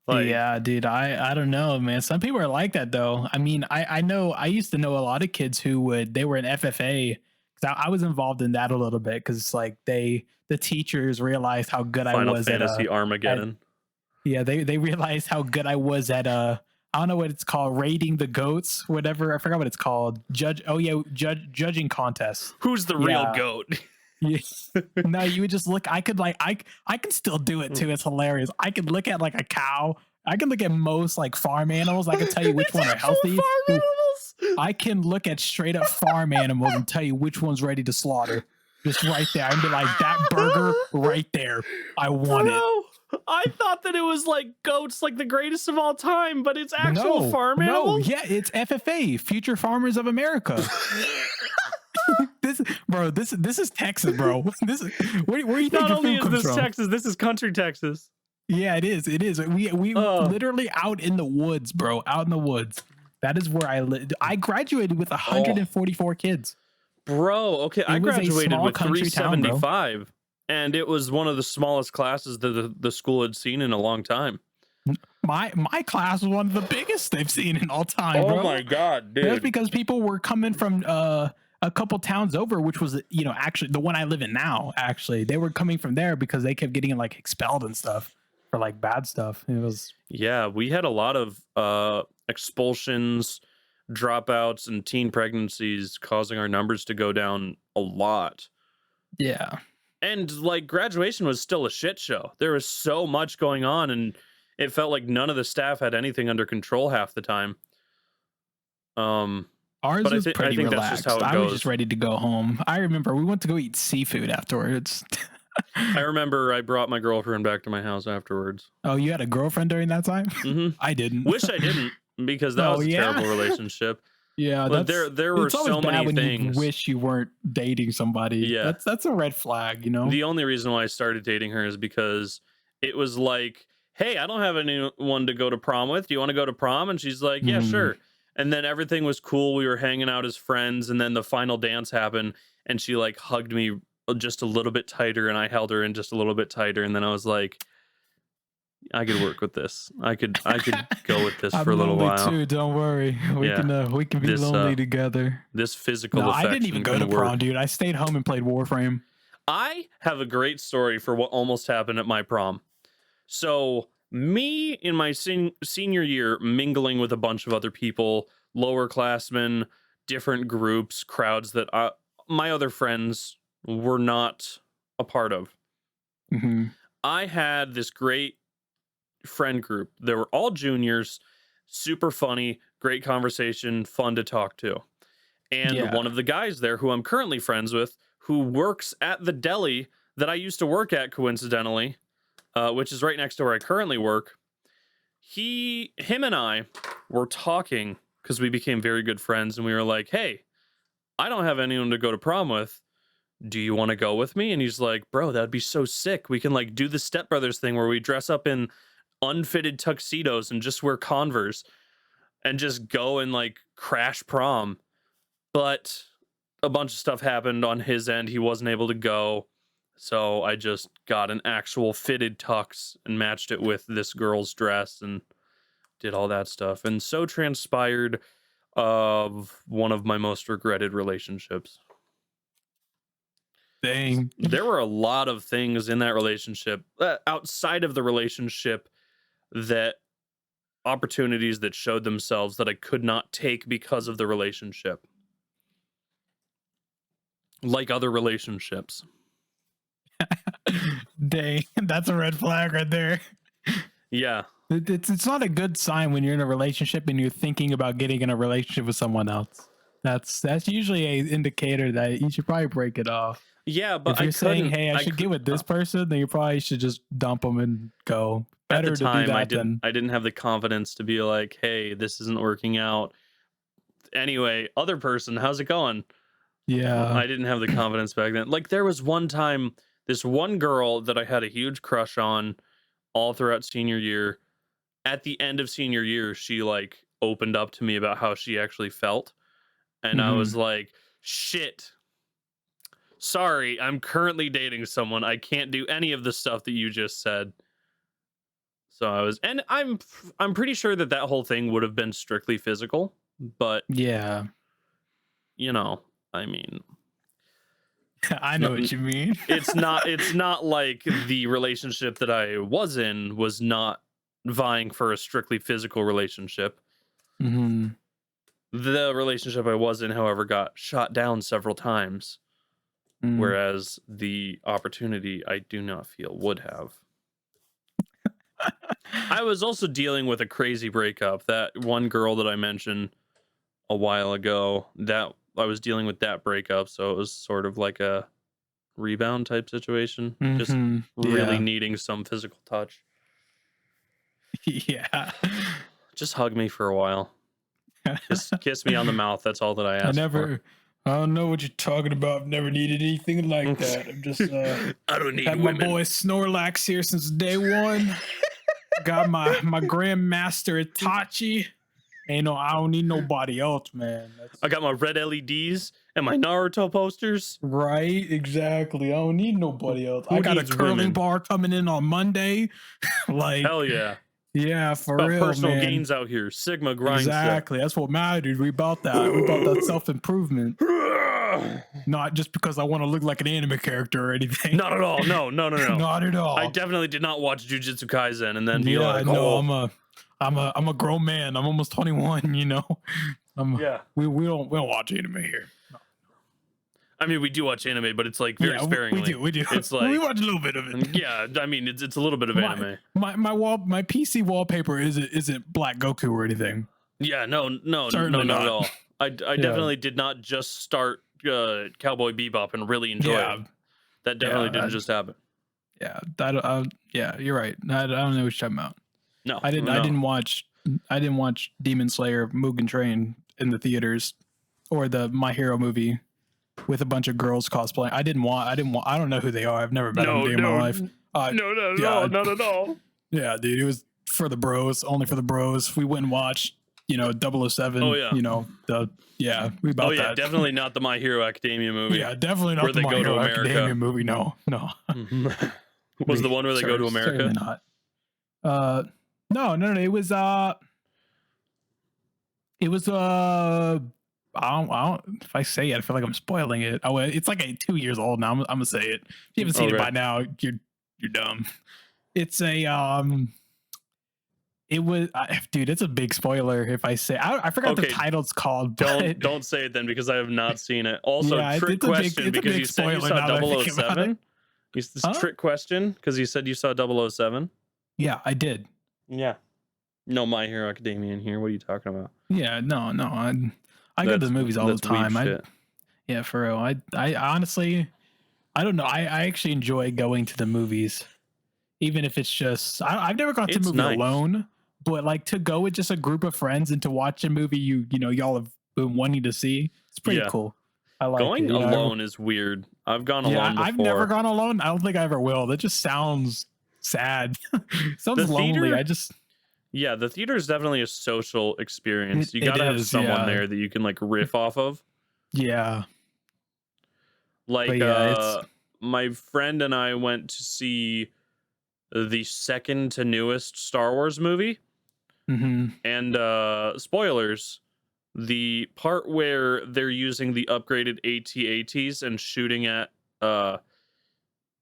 Like, Yeah, dude. I don't know, man. Some people are like that though. I mean, I know I used to know a lot of kids who they were in FFA, because I was involved in that a little bit, because like the teachers realized how good I Final was Fantasy Armageddon. they realized how good I was at I don't know what it's called, rating the goats, whatever. I forgot what it's called. Judging contest. Who's the real Yeah. goat? Yeah. No, you would just look. I could like I can still do it too. It's hilarious. I could look at like a cow. I can look at most like farm animals. I can tell you which one are healthy. Farm animals? I can look at straight up farm animals and tell you which one's ready to slaughter. Just right there. I'd be like, that burger right there. I want it. I thought that it was like goats, like the greatest of all time, but it's actual farm animals. Yeah, it's FFA, Future Farmers of America. This is Texas, bro. Where do you think Not your only food is comes this from? Texas, this is country Texas. Yeah, it is. It is. We literally out in the woods, bro. Out in the woods. That is where I live. I graduated with 144 kids. Bro, okay, I It was a graduated small with country town, bro. 375, and it was one of the smallest classes that the school had seen in a long time. My class was one of the biggest they've seen in all time, bro. Oh my god, That's dude. because people were coming from a couple towns over, which was actually the one I live in now. Actually, they were coming from there because they kept getting like expelled and stuff for like bad stuff. It was Yeah, we had a lot of expulsions, dropouts, and teen pregnancies, causing our numbers to go down a lot. yeah. And like graduation was still a shit show. There was so much going on, and it felt like none of the staff had anything under control half the time. Ours but was I pretty think relaxed. that's just how it I goes. was just ready to go home. I remember we went to go eat seafood afterwards. I remember I brought my girlfriend back to my house afterwards. Oh, you had a girlfriend during that time? hmm I didn't. Wish I didn't, because that Oh, was a yeah? terrible relationship. Yeah, But that's there were it's always so bad many when things. you wish you weren't dating somebody. Yeah. That's a red flag, The only reason why I started dating her is because it was like, hey, I don't have anyone to go to prom with. Do you want to go to prom? And she's like, yeah, Mhm. sure. And then everything was cool. We were hanging out as friends, and then the final dance happened, and she like hugged me just a little bit tighter, and I held her in just a little bit tighter, and then I was like, I could work with this. I could go with this I'm for a little lonely while. too. Don't worry. We can be lonely together. This physical No, affection I didn't even go to can work. prom, dude. I stayed home and played Warframe. I have a great story for what almost happened at my prom. So me in my senior year mingling with a bunch of other people, lower classmen, different groups, crowds that my other friends were not a part of. Mm-hmm. I had this great friend group. They were all juniors, super funny, great conversation, fun to talk to. And one of the guys there who I'm currently friends with, who works at the deli that I used to work at coincidentally, which is right next to where I currently work. Him and I were talking because we became very good friends, and we were like, hey, I don't have anyone to go to prom with. Do you want to go with me? And he's like, bro, that'd be so sick. We can like do the Step Brothers thing where we dress up in unfitted tuxedos and just wear Converse and just go and like crash prom. But a bunch of stuff happened on his end. He wasn't able to go. So I just got an actual fitted tux and matched it with this girl's dress and did all that stuff. And so transpired of one of my most regretted relationships. Dang. There were a lot of things in that relationship, outside of the relationship, that opportunities that showed themselves that I could not take because of the relationship. Like other relationships. Dang, that's a red flag right there. Yeah. It's not a good sign when you're in a relationship and you're thinking about getting in a relationship with someone else. That's usually an indicator that you should probably break it off. Yeah, but if you're saying, hey, I should get with this person, then you probably should just dump them and go. Better at the time, to do that I didn't have the confidence to be like, hey, this isn't working out. Anyway, other person, how's it going? Yeah. I didn't have the confidence back then. Like, there was one time, this one girl that I had a huge crush on all throughout senior year. At the end of senior year, she like opened up to me about how she actually felt. And I was like, shit. Sorry, I'm currently dating someone. I can't do any of the stuff that you just said. So I was, and I'm pretty sure that whole thing would have been strictly physical, but yeah, you know, I mean, I know what you mean. it's not like the relationship that I was in was not vying for a strictly physical relationship. Mm-hmm. The relationship I was in, however, got shot down several times, whereas the opportunity I do not feel would have. I was also dealing with a crazy breakup. That one girl that I mentioned a while ago, that I was dealing with that breakup, so it was sort of like a rebound type situation. Just really needing some physical touch. Yeah. Just hug me for a while. Kiss me on the mouth. That's all that I asked for. I don't know what you're talking about. I've never needed anything like that. I'm just I don't need had women. My boy Snorlax here since day one. Got my Grandmaster Itachi. I don't need nobody else, man. I got my red LEDs and my Naruto posters. Right, exactly. I don't need nobody else. I got a curling bar coming in on Monday. Like, hell yeah. Yeah, for about real, personal man. gains out here. Sigma grind. Exactly. That's what matters. We about that. We about that self-improvement. Not just because I want to look like an anime character or anything. Not at all. No. Not at all. I definitely did not watch Jujutsu Kaisen and then be like, no, I'm a grown man. I'm almost 21, you know. We don't watch anime here. No. I mean, we do watch anime, but it's like very sparingly. We do. It's like we watch a little bit of it. Yeah, I mean, it's a little bit of anime. My PC wallpaper isn't Black Goku or anything. Yeah, no, not at all. I definitely did not just start Cowboy Bebop and really enjoy it. That definitely didn't just happen. Yeah, yeah, you're right. I don't know what you're talking about. No, I didn't watch Demon Slayer Mugen Train in the theaters or the My Hero movie with a bunch of girls cosplaying. I don't know who they are. I've never met them in my life. Not at all. Yeah, dude, it was for the bros, only for the bros. We went and watched 007, Oh yeah. we Oh about yeah, that. definitely not the My Hero Academia movie. Yeah, definitely where not the they My go to Hero Academia America. movie. No. Was the one where they go to America? Certainly not. No. It was I don't, if I say it, I feel like I'm spoiling it. Oh, it's like 2 years old now. I'm gonna say it. If you haven't seen it by now, you're dumb. It's a It was, dude. It's a big spoiler if I say. I forgot the title it's called. But don't say it then because I have not seen it. Also, yeah, trick question because you said you saw 007. Trick question because you said you saw 007. Yeah, I did. Yeah. No My Hero Academia in here. What are you talking about? Yeah, no. I go to the movies all the time. Yeah, for real. I honestly, I don't know. I actually enjoy going to the movies, even if it's just. I've never gone to a movie alone, but like to go with just a group of friends and to watch a movie y'all have been wanting to see. It's pretty cool. I like going it. alone is weird. I've gone alone before. I've never gone alone. I don't think I ever will. That just sounds sad. Sounds lonely. Yeah, the theater is definitely a social experience. You gotta have someone there that you can like riff off of. Yeah. Like my friend and I went to see the second to newest Star Wars movie. And spoilers, the part where they're using the upgraded AT-ATs and shooting at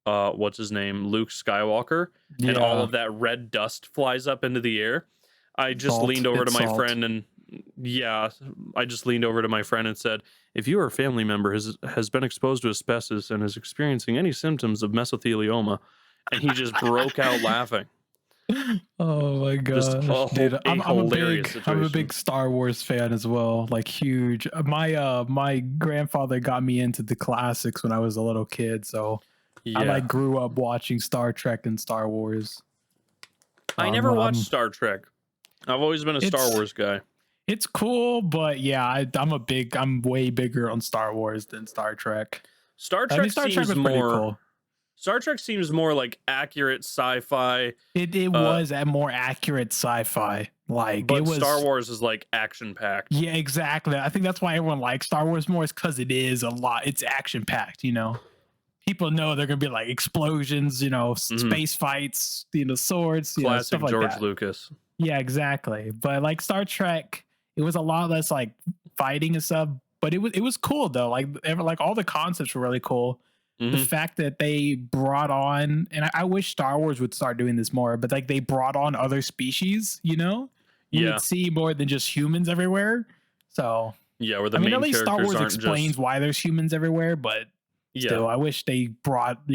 what's his name, Luke Skywalker, and all of that red dust flies up into the air. I just leaned over to my friend and said, if your family member has been exposed to asbestos and is experiencing any symptoms of mesothelioma, and he just broke out laughing. Oh my gosh, dude! I'm a big Star Wars fan as well, like huge. My grandfather got me into the classics when I was a little kid, so I like grew up watching Star Trek and Star Wars. I never watched Star Trek. I've always been a Star Wars guy. It's cool, but yeah, I'm way bigger on Star Wars than Star Trek. Star Trek was more cool. Star Trek seems more like accurate sci-fi. It was a more accurate sci-fi. But Star Wars is like action-packed. Yeah, exactly. I think that's why everyone likes Star Wars more, is because it is a lot. It's action-packed, People know they're gonna be like explosions, space fights, swords, classic stuff like George that. Lucas. Yeah, exactly. But like Star Trek, it was a lot less like fighting and stuff. But it was cool though. Like all the concepts were really cool. The fact that they brought on, and I wish Star Wars would start doing this more, but like they brought on other species, you would see more than just humans everywhere. So yeah, where the main characters Star Wars explains why there's humans everywhere, but still, I wish they brought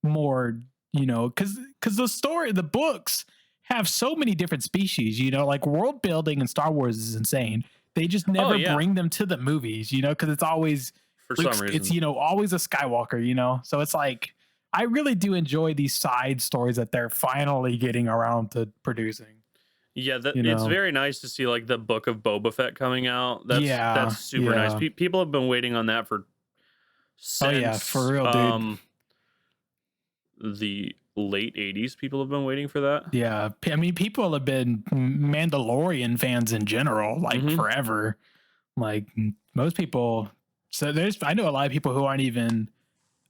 more, because the books have so many different species, like world building in Star Wars is insane. They just never bring them to the movies, because it's always. For some reason. It's, always a Skywalker, so it's like, I really do enjoy these side stories that they're finally getting around to producing. Yeah, it's very nice to see like the Book of Boba Fett coming out. That's super nice. People have been waiting on that since for real, dude. The late 80s. People have been waiting for that. Yeah, I mean, people have been Mandalorian fans in general, like forever. Like most people. So I know a lot of people who aren't even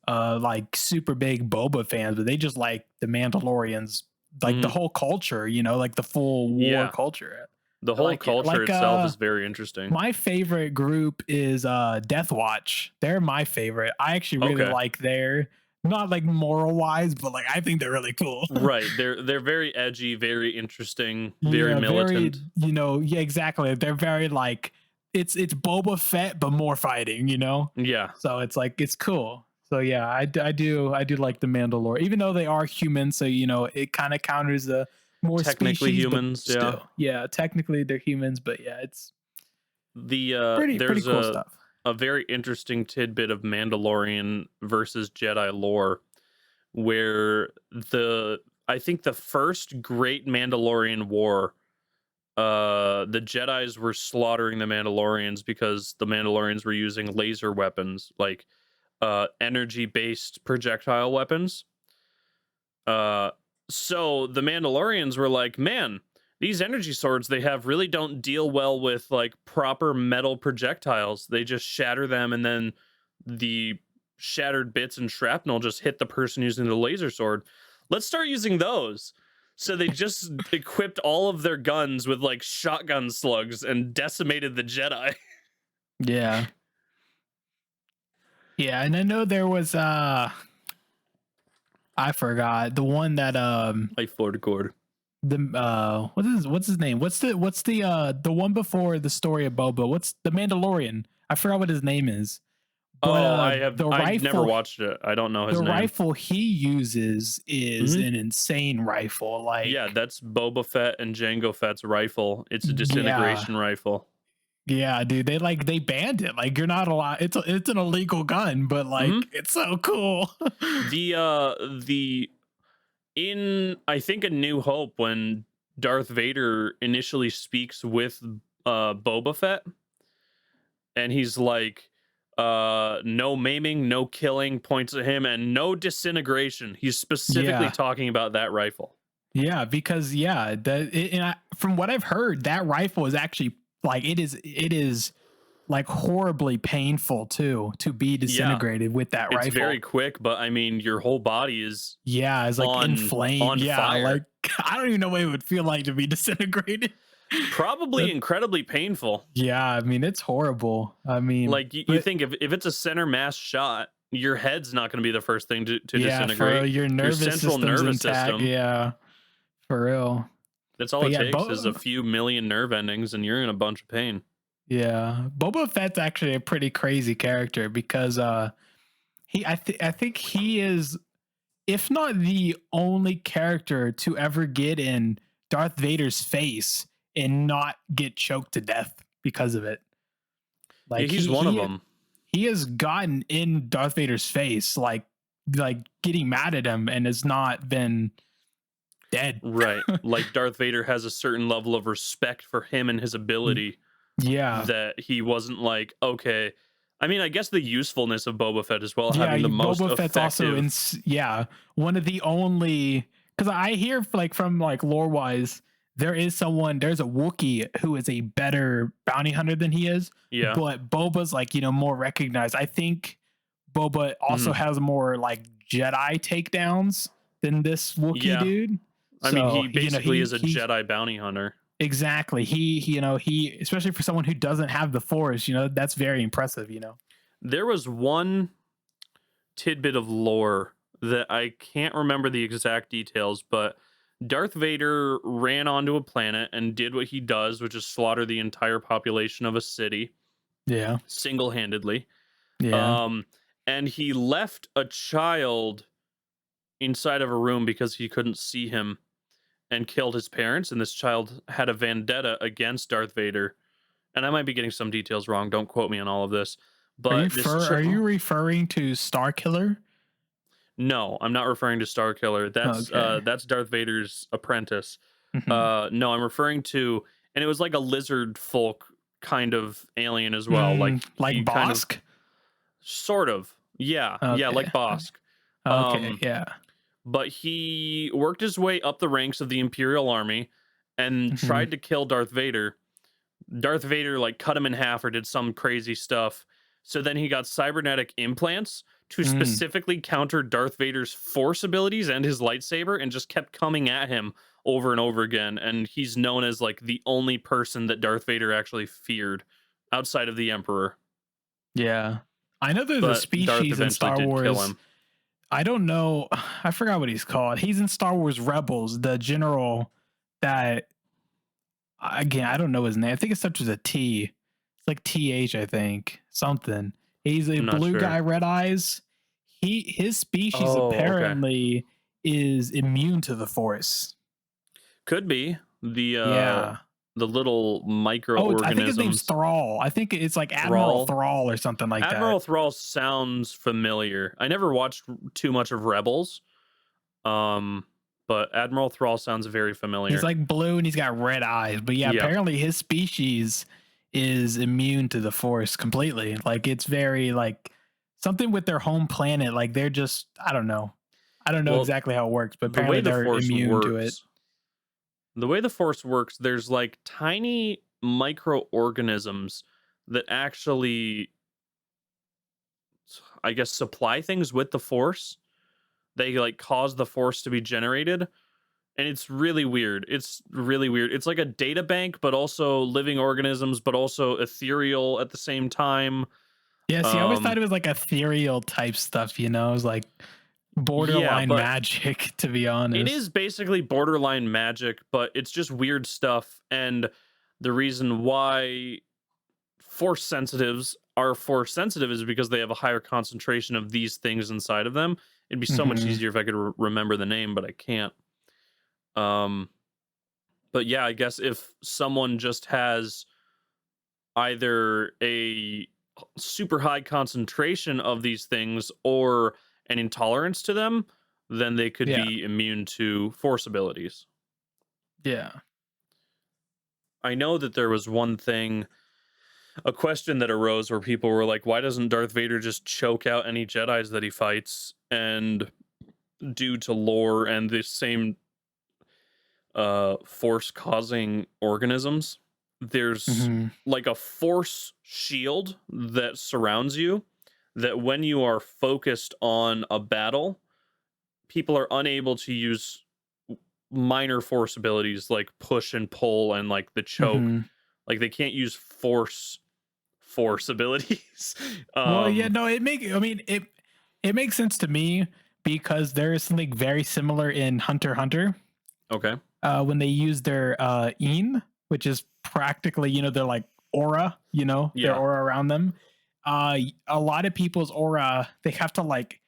like super big Boba fans, but they just like the Mandalorians, like the whole culture, like the full war culture. The whole culture itself is very interesting. My favorite group is Death Watch. They're my favorite. I actually really like their, not like moral wise, but like I think they're really cool. Right. They're very edgy, very interesting, very militant. Exactly. They're very like, it's Boba Fett, but more fighting, Yeah. So it's like, it's cool. So yeah, I do like the Mandalorian, even though they are human. So, it kind of counters the more technically species, humans. Still, technically they're humans, but yeah, it's pretty cool stuff. A very interesting tidbit of Mandalorian versus Jedi lore, where I think the first great Mandalorian war, the Jedis were slaughtering the Mandalorians because the Mandalorians were using laser weapons, like energy-based projectile weapons. So the Mandalorians were like, man, these energy swords they have really don't deal well with like proper metal projectiles. They just shatter them, and then the shattered bits and shrapnel just hit the person using the laser sword. Let's start using those. So they just equipped all of their guns with like shotgun slugs and decimated the Jedi. Yeah. Yeah, and I know there was I forgot the one that I floored cord. the what's his name? What's the one before the story of Boba? What's the Mandalorian? I forgot what his name is. But I never watched it. I don't know his name. The rifle he uses is an insane rifle. Like, yeah, that's Boba Fett and Jango Fett's rifle. It's a disintegration rifle. Yeah, dude, they banned it. Like, you're not allowed. It's an illegal gun, but like, it's so cool. In I think A New Hope, when Darth Vader initially speaks with Boba Fett, and he's like, no maiming, no killing, points at him, and no disintegration. He's specifically talking about that rifle. Yeah, because from what I've heard, that rifle is actually like it is like horribly painful too to be disintegrated with that rifle. It's very quick, but I mean, your whole body is like inflamed. On fire. Like I don't even know what it would feel like to be disintegrated. Probably incredibly painful. Yeah, I mean, it's horrible. I mean, like you think if it's a center mass shot, your head's not going to be the first thing to disintegrate. For your central nervous system. Yeah, for real. That's all it takes is a few million nerve endings, and you're in a bunch of pain. Yeah, Boba Fett's actually a pretty crazy character because I think he is, if not the only character to ever get in Darth Vader's face and not get choked to death because of it. Like, he's one of them. He has gotten in Darth Vader's face, like getting mad at him, and has not been dead. Right. Like, Darth Vader has a certain level of respect for him and his ability. Yeah. That he wasn't like, okay. I mean, I guess the usefulness of Boba Fett as well, having the most Boba Fett's also one of the only, because I hear like from like lore wise, there's a Wookiee who is a better bounty hunter than he is. Yeah. But Boba's like, more recognized. I think Boba also has more like Jedi takedowns than this Wookiee dude. I mean, he basically is a Jedi bounty hunter. Exactly. He especially for someone who doesn't have the Force, that's very impressive, There was one tidbit of lore that I can't remember the exact details, but Darth Vader ran onto a planet and did what he does, which is slaughter the entire population of a city. Yeah. Single-handedly. Yeah. And he left a child inside of a room because he couldn't see him, and killed his parents, and this child had a vendetta against Darth Vader. And I might be getting some details wrong. Don't quote me on all of this. But are you referring to Starkiller? No, I'm not referring to Starkiller. That's Darth Vader's apprentice. No, I'm referring to, and it was like a lizard folk kind of alien as well, like Bosk, kind of, sort of, yeah, yeah, like Bosk. Okay, yeah. But he worked his way up the ranks of the Imperial Army and tried to kill Darth Vader. Darth Vader like cut him in half or did some crazy stuff. So then he got cybernetic implants to specifically counter Darth Vader's Force abilities and his lightsaber, and just kept coming at him over and over again. And he's known as like the only person that Darth Vader actually feared outside of the Emperor. Yeah. I know there's a species in Star Wars. I don't know. I forgot what he's called. He's in Star Wars Rebels, the general that, again, I don't know his name. I think it starts with a T. It's like TH, I think. Something. He's a blue guy, red eyes. His species apparently is immune to the Force. Could be. The little microorganisms. I think his name's Thrall. I think it's like Admiral Thrall or something like that. Admiral Thrall sounds familiar. I never watched too much of Rebels, but Admiral Thrall sounds very familiar. He's like blue and he's got red eyes. But apparently his species is immune to the Force completely. Like, it's very like something with their home planet. Like, they're just, I don't know exactly how it works, but apparently they're immune to it. The way the Force works, there's like tiny microorganisms that actually, I guess, supply things with the Force. They like cause the Force to be generated. And it's really weird. It's really weird. It's like a data bank, but also living organisms, but also ethereal at the same time. Yeah, see, I always thought Um, it was like ethereal type stuff, you know? It was like yeah, borderline but magic, to be it honest. is basically borderline magic, but it's just weird stuff. And the reason why force sensitives are force sensitive is because they have a higher concentration of these things inside of them. It'd be so much Hmm. easier if I could remember the name, but I can't. Um, but yeah, I guess if someone just has either a super high concentration of these things or an intolerance to them, then they could Yeah. be immune to force abilities. Yeah. I know that there was one thing, a question that arose where people were like, why doesn't Darth Vader just choke out any Jedis that he fights? And due to lore and the same force causing organisms, there's Hmm. like a force shield that surrounds you that when you are focused on a battle, people are unable to use minor force abilities like push and pull and like the choke. Hmm. Like they can't use force abilities. Well, yeah, no, I mean, it makes sense to me because there is something very similar in Hunter x Hunter Okay. when they use their een, which is practically, you know, their like aura, you know, their Yeah. aura around them. A lot of people's aura, they have to like,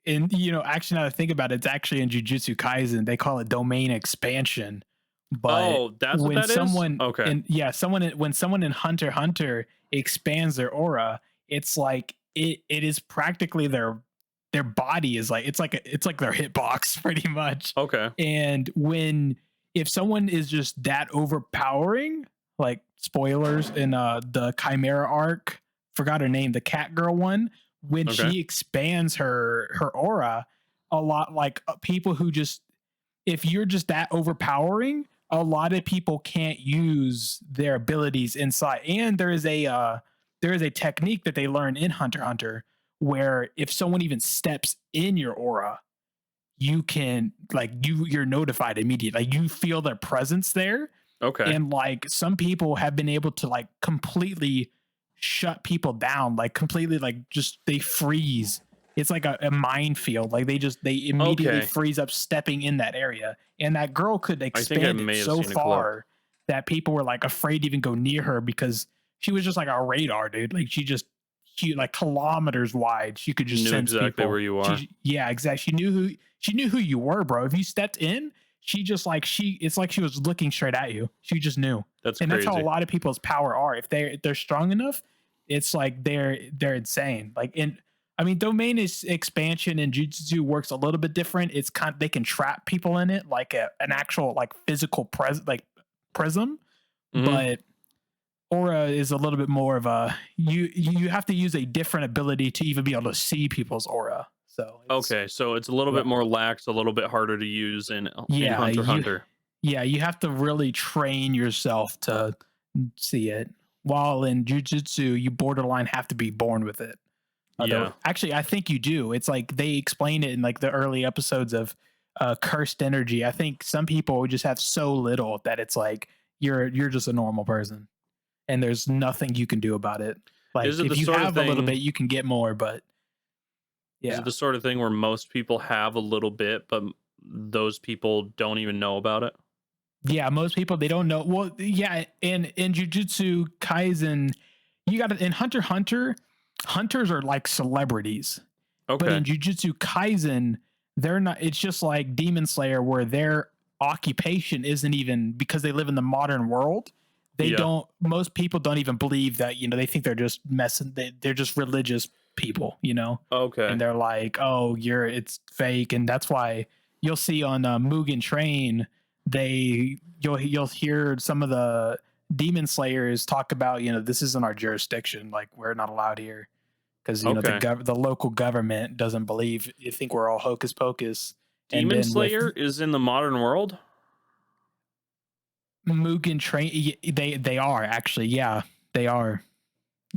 and you know, actually, now that I think about it, it's actually in Jujutsu Kaisen, they call it domain expansion. But Oh, that's what when that is? someone Okay. when someone in Hunter x Hunter expands their aura, it's like it is practically their body is like it's like their hitbox pretty much. Okay. And when if someone is just that overpowering, like spoilers in the Chimera arc, forgot her name, the cat girl one, when Okay. she expands her aura, a lot like people who just if you're just that overpowering, a lot of people can't use their abilities inside. And there is a technique that they learn in Hunter x Hunter where if someone even steps in your aura, you can like you're notified immediately. Like you feel their presence there. Okay. And like some people have been able to like completely shut people down, like completely like just they freeze. It's like a minefield. Like they immediately Okay. freeze up stepping in that area. And that girl could I think I expand it may have so seen a clip. far that people were like afraid to even go near her because she was just like a radar, dude. Like she like kilometers wide. She could just Knew sense exactly where people. you are. Yeah, exactly. She knew who you were, bro. If you stepped in, she just like it's like she was looking straight at you. She just knew. That's And that's how a crazy. lot of people's power are. If they're strong enough, it's like they're insane. Like in I mean, domain is expansion and Jujutsu works a little bit different. It's kind they can trap people in it like an actual like physical prism, Mhm. but aura is a little bit more of a you have to use a different ability to even be able to see people's aura. So it's Okay, so it's a little bit yeah. more lax, a little bit harder to use in Yeah, Hunter x you Hunter. yeah, you have to really train yourself to see it. While in jujutsu, you borderline have to be born with it. Yeah. Actually, I think you do. It's like they explain it in like the early episodes of cursed energy. I think some people just have so little that it's like you're just a normal person, and there's nothing you can do about it. Is Like it the if you sort of have a little bit, thing you can get more. But is it yeah, the sort of thing where most people have a little bit, but those people don't even know about it? yeah, most people they don't know. Well, yeah, in Jujutsu Kaisen, you got in Hunter x Hunter, hunters are like celebrities, but Okay. in Jujutsu Kaisen, they're not. It's just like Demon Slayer, where their occupation isn't even because they live in the modern world. They Yeah. don't. Most people don't even believe that. You know, they think they're just messing. They're just religious people. You know, Okay. and they're like, "Oh, it's fake," and that's why you'll see on Mugen Train, you'll hear some of the demon slayers talk about, you know, this isn't our jurisdiction, like we're not allowed here because you know Okay. the local government doesn't believe, you think we're all hocus pocus, and Demon then with Slayer is in the modern world? Mugen Train, they are actually, yeah, they are.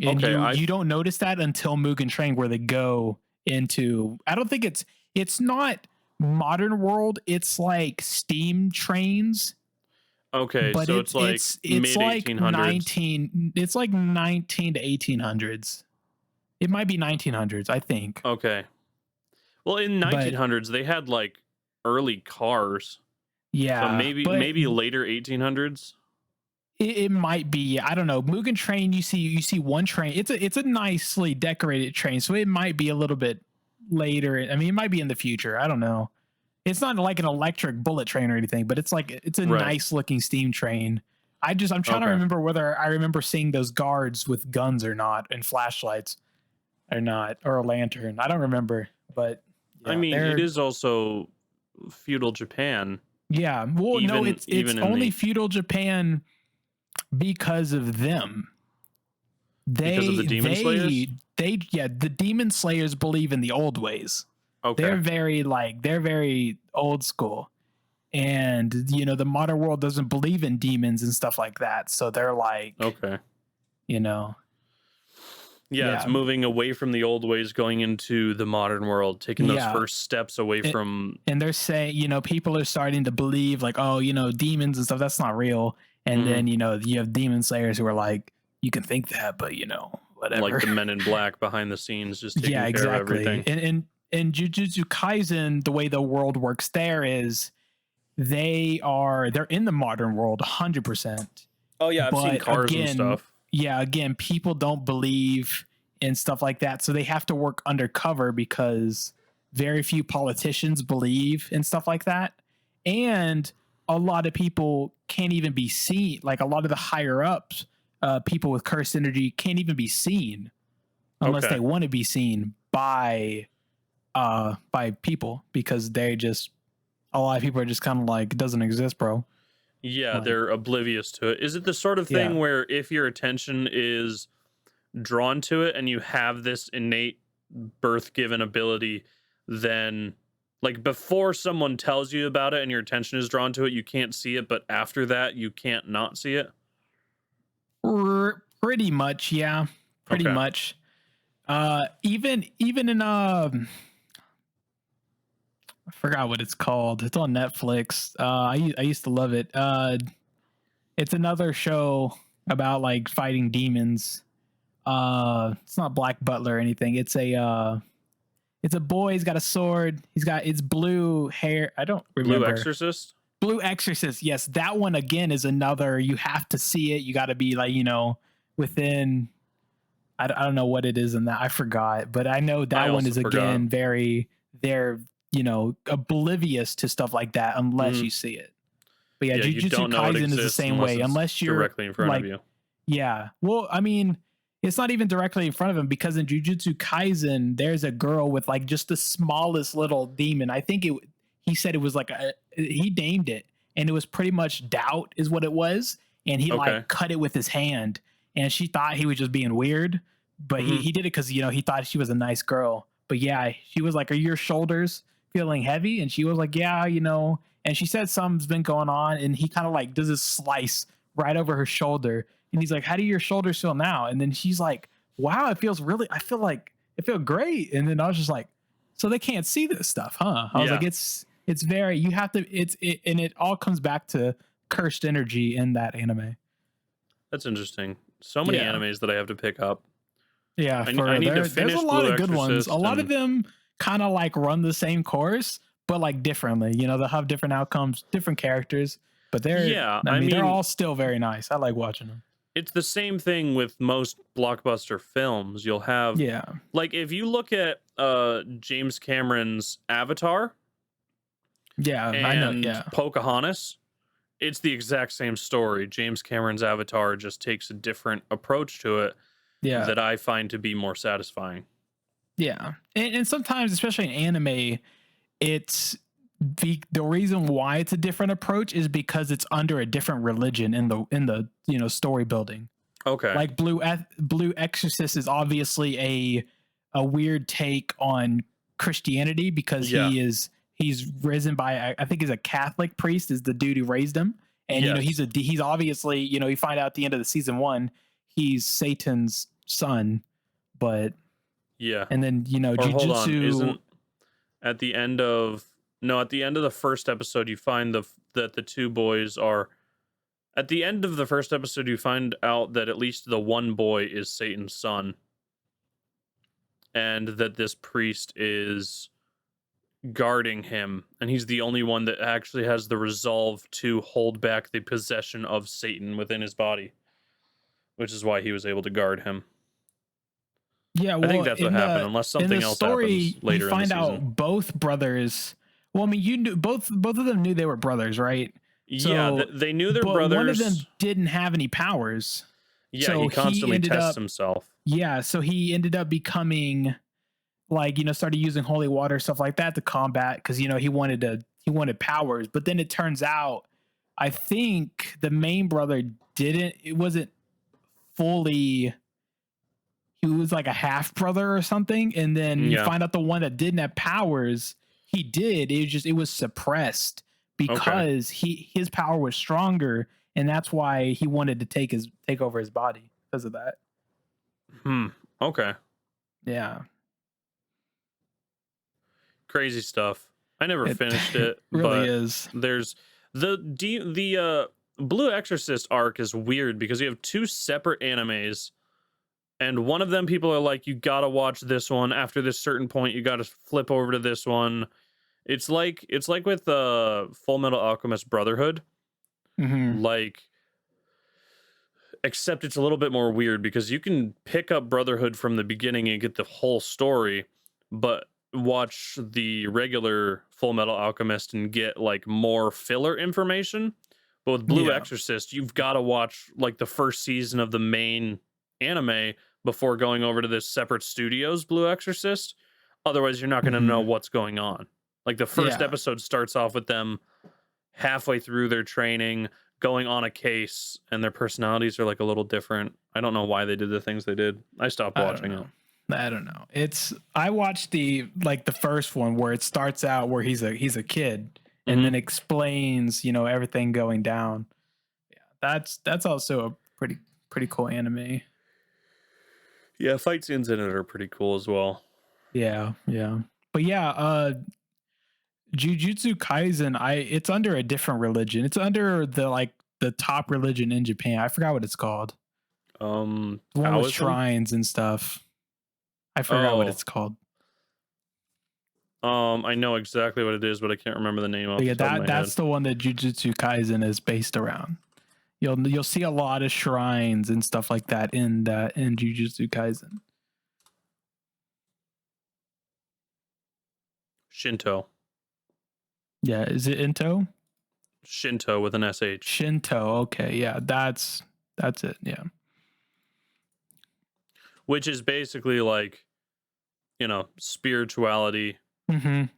And Okay, you don't notice that until Mugen Train, where they go into, I don't think it's not modern world, it's like steam trains, okay, but so it's like it's mid like 1800s. 19 to 1800s. It might be 1900s, I think. Okay. Well, in But 1900s they had like early cars. So yeah, but maybe later 1800s. it might be, I don't know. Mugen Train, you see one train. It's a nicely decorated train, so it might be a little bit later. I mean, it might be in the future. I don't know. It's not like an electric bullet train or anything, but it's a Right. nice looking steam train. I'm trying to Okay. remember whether I remember seeing those guards with guns or not, and flashlights or not, or a lantern. I don't remember, but I yeah, mean, it is also feudal Japan, yeah. Well, no, it's even in only the feudal Japan because of them. because of the demon slayers. Yeah, the demon slayers believe in the old ways. Okay. They're very old school, and the modern world doesn't believe in demons and stuff like that, so they're like, Okay. you know Yeah, it's yeah, moving away from the old ways, going into the modern world, taking those yeah. first steps away it, from. and they're saying, people are starting to believe like, oh, demons and stuff, that's not real. And Mhm. then you have demon slayers who are like, you can think that, but Like whatever. the men in black behind the scenes, just Yeah, taking care of exactly. everything. And Jujutsu Kaisen, the way the world works there is they're in the modern world 100%. Oh yeah, I've seen But cars and stuff. again, people don't believe in stuff like that, so they have to work undercover because very few politicians believe in stuff like that, and a lot of people can't even be seen. Like a lot of the higher ups, people with cursed energy can't even be seen unless Okay. they want to be seen by people, because a lot of people are just kind of like, it doesn't exist, bro. Yeah, Like, they're oblivious to it. Is it the sort of thing yeah. where if your attention is drawn to it and you have this innate birth given ability, then like before someone tells you about it and your attention is drawn to it, you can't see it, but after that, you can't not see it? Pretty much, yeah. Pretty Okay. much. Even in I forgot what it's called. It's on Netflix. I used to love it. It's another show about like fighting demons. It's not Black Butler or anything. It's a boy. He's got a sword. It's blue hair. I don't Blue remember. Exorcist? Blue Exorcist. Yes, that one again is another. You have to see it. You got to be like, within. I don't know what it is in that. I forgot, but I know I that one also is forgot. again they're oblivious to stuff like that unless you see it. But yeah, Yeah, you Jujutsu don't know it Kaisen is the exists same unless way. it's Unless you're directly in front of like, you. yeah. Well, I mean, it's not even directly in front of him, because in Jujutsu Kaisen, there's a girl with like just the smallest little demon. I think he said it was like he named it, and it was pretty much doubt is what it was. And he Okay. like cut it with his hand, and she thought he was just being weird, but Mhm. he did it because he thought she was a nice girl. But yeah, she was like, "Are your shoulders feeling heavy?" And she was like, "Yeah, And she said something's been going on, and he kind of like does a slice right over her shoulder, and he's like, "How do your shoulders feel now?" And then she's like, "Wow, it feels really. I feel like it feel great." And then I was just like, "So they can't see this stuff, huh?" I was like, Yeah. "It's very you have to. And it all comes back to cursed energy in that anime." That's interesting. So many Yeah. animes that I have to pick up. Yeah, I need to there's a finish lot Blue of good ones. A Exorcist lot of and them kind of like run the same course, but like differently. They'll have different outcomes, different characters, but yeah, I I mean, they're mean, all still very nice. I like watching them. it's the same thing with most blockbuster films. You'll have Yeah. like if you look at James Cameron's Avatar Yeah, I know. and Yeah. Pocahontas, it's the exact same story. James Cameron's Avatar just takes a different approach to it Yeah. that I find to be more satisfying. Yeah. And sometimes, especially in anime, it's the reason why it's a different approach is because it's under a different religion in the story building. Okay. Like Blue Exorcist is obviously a weird take on Christianity, because Yeah. he's risen by, I think he's a Catholic priest, is the dude who raised him, And he's obviously, you find out at the end of the season 1 he's Satan's son, but and then Or hold on, jujutsu. isn't at the end of the first episode you find that the two boys are at the end of the first episode you find out that at least the one boy is Satan's son, and that this priest is guarding him, and he's the only one that actually has the resolve to hold back the possession of Satan within his body, which is why he was able to guard him. Yeah, well, I think that's what happened, unless something else happens later you find in the season. out both brothers. Well, I mean, you knew both of them knew they were brothers, right? Yeah, they knew their brothers. One of them didn't have any powers. Yeah, so he constantly tests himself. Yeah, so he ended up becoming like, started using holy water, stuff like that to combat, because he wanted powers. But then it turns out, I think the main brother wasn't fully. He was like a half brother or something, and then you find out the one that didn't have powers, he did. It was suppressed because his power was stronger, and that's why he wanted to take over his body because of that. Okay. Yeah. Crazy stuff. I never finished it. Really is. There's the Blue Exorcist arc is weird because you have two separate animes. And one of them, people are like, you gotta watch this one. After this certain point, you gotta flip over to this one. It's like with Full Metal Alchemist Brotherhood. Like, except it's a little bit more weird because you can pick up Brotherhood from the beginning and get the whole story, but watch the regular Full Metal Alchemist and get like more filler information. But with Blue Exorcist, you've got to watch like the first season of the main anime before going over to this separate studio's Blue Exorcist. Otherwise, you're not going to know what's going on. Like the first episode starts off with them halfway through their training, going on a case, and their personalities are like a little different. I don't know why they did the things they did. I stopped watching it. I don't know. I watched the first one where it starts out where he's a kid and then explains, everything going down. Yeah, that's also a pretty cool anime. Yeah, fight scenes in it are pretty cool as well. Yeah. But yeah, Jujutsu Kaisen, it's under a different religion. It's under the top religion in Japan. I forgot what it's called. One with shrines and stuff. I forgot what it's called. I know exactly what it is, but I can't remember the name of it. Yeah, that's the one that Jujutsu Kaisen is based around. You'll see a lot of shrines and stuff like that in Jujutsu Kaisen. Shinto. Yeah, is it Into? Shinto with an SH. Shinto, okay, yeah, that's it, yeah. Which is basically like, spirituality.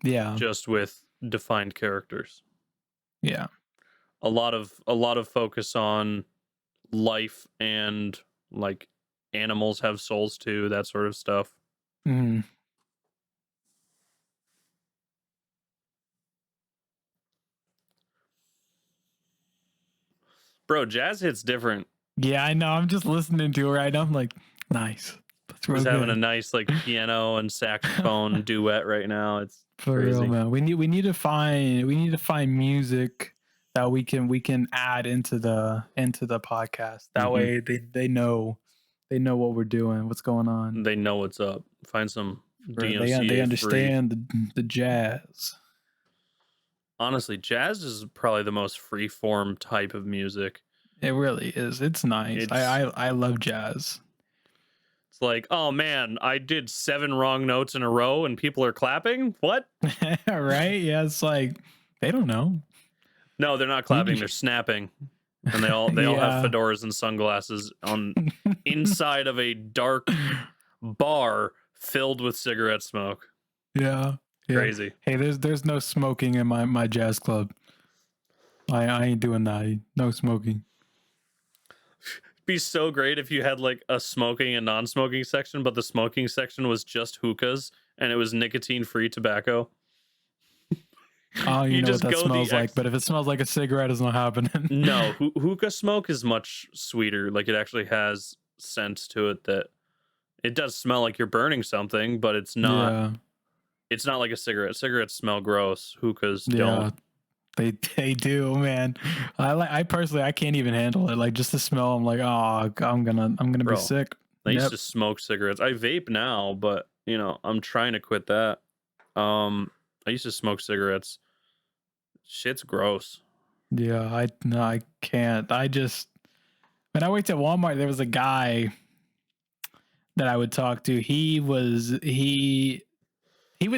Yeah. Just with defined characters. Yeah. A lot of focus on life and like animals have souls too, that sort of stuff. Bro, jazz hits different. Yeah, I know. I'm just listening to it right now. I'm like, nice. He's having a nice like piano and saxophone duet right now. It's for crazy. Real, man. We need to find music that we can add into the podcast. That way they know what we're doing, what's going on. They know what's up. Find some DMCA. They understand the jazz. Honestly, jazz is probably the most free form type of music. It really is. It's nice. I love jazz. It's like, oh man, I did 7 wrong notes in a row and people are clapping? What? Right? Yeah, it's like they don't know. No, they're not clapping, they're snapping. And they all have fedoras and sunglasses on inside of a dark bar filled with cigarette smoke. Yeah. Crazy. Hey, there's no smoking in my jazz club. I ain't doing that. No smoking. Be so great if you had like a smoking and non-smoking section, but the smoking section was just hookahs and it was nicotine-free tobacco. Oh, you You know what just that go smells the like, X. but if it smells like a cigarette, it's not happening. No, hookah smoke is much sweeter. Like it actually has scent to it that it does smell like you're burning something, but it's not. Yeah, It's not like a cigarette. Cigarettes smell gross. Hookahs don't. yeah, they do, man. I personally I can't even handle it. Like just the smell, I'm like, oh, I'm gonna be Bro, sick. I used Yep. to smoke cigarettes. I vape now, but I'm trying to quit that. I used to smoke cigarettes. Shit's gross. Yeah, I no, I can't. I just when I worked at Walmart, there was a guy that I would talk to. He would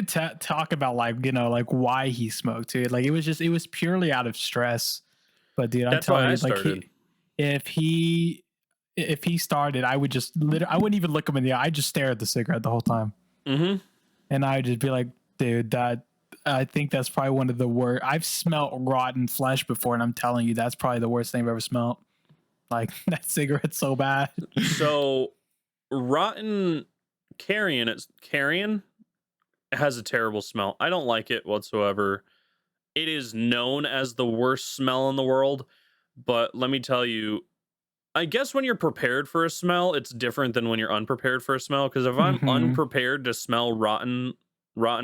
talk about like like why he smoked too. Like it was purely out of stress. But dude, I'm That's why telling I you, like started. if he started, I would just I wouldn't even look him in the eye. I'd just stare at the cigarette the whole time, Mm-hmm. and I'd just be like, dude, that I think that's probably one of the worst. I've smelt rotten flesh before, and I'm telling you, that's probably the worst thing I've ever smelt. Like that cigarette's so bad. So rotten carrion has a terrible smell. I don't like it whatsoever. It is known as the worst smell in the world, but let me tell you, I guess when you're prepared for a smell, it's different than when you're unprepared for a smell. Because if I'm Hmm. unprepared to smell rotten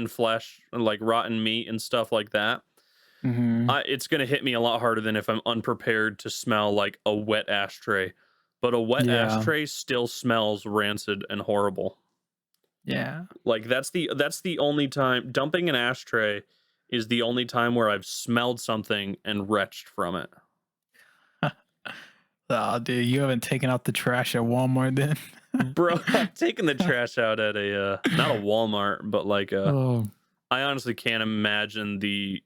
flesh, like rotten meat and stuff like that, Hmm. it's gonna hit me a lot harder than if I'm unprepared to smell like a wet ashtray. But a wet Yeah. ashtray still smells rancid and horrible. Yeah. Like that's the only time dumping an ashtray is the only time where I've smelled something and retched from it. Oh, dude, you haven't taken out the trash at Walmart then? Bro, I've taken the trash out at a not a Walmart, but like Oh, I honestly can't imagine the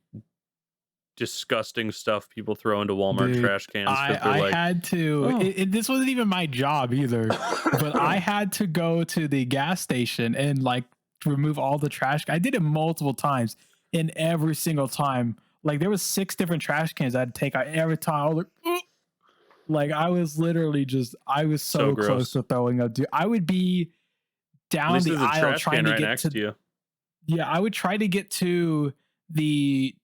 disgusting stuff people throw into Walmart dude, trash cans because they're I like, had to. oh, This wasn't even my job either, but I had to go to the gas station and like remove all the trash. I did it multiple times, and every single time, like there was 6 different trash cans I had to take out every time. I was like, "Ugh." Like I was literally just, I was so so close gross. to throwing up. Dude, I would be At down least the there's a aisle trash trying can to right get next to. to you. Yeah, I would try to get the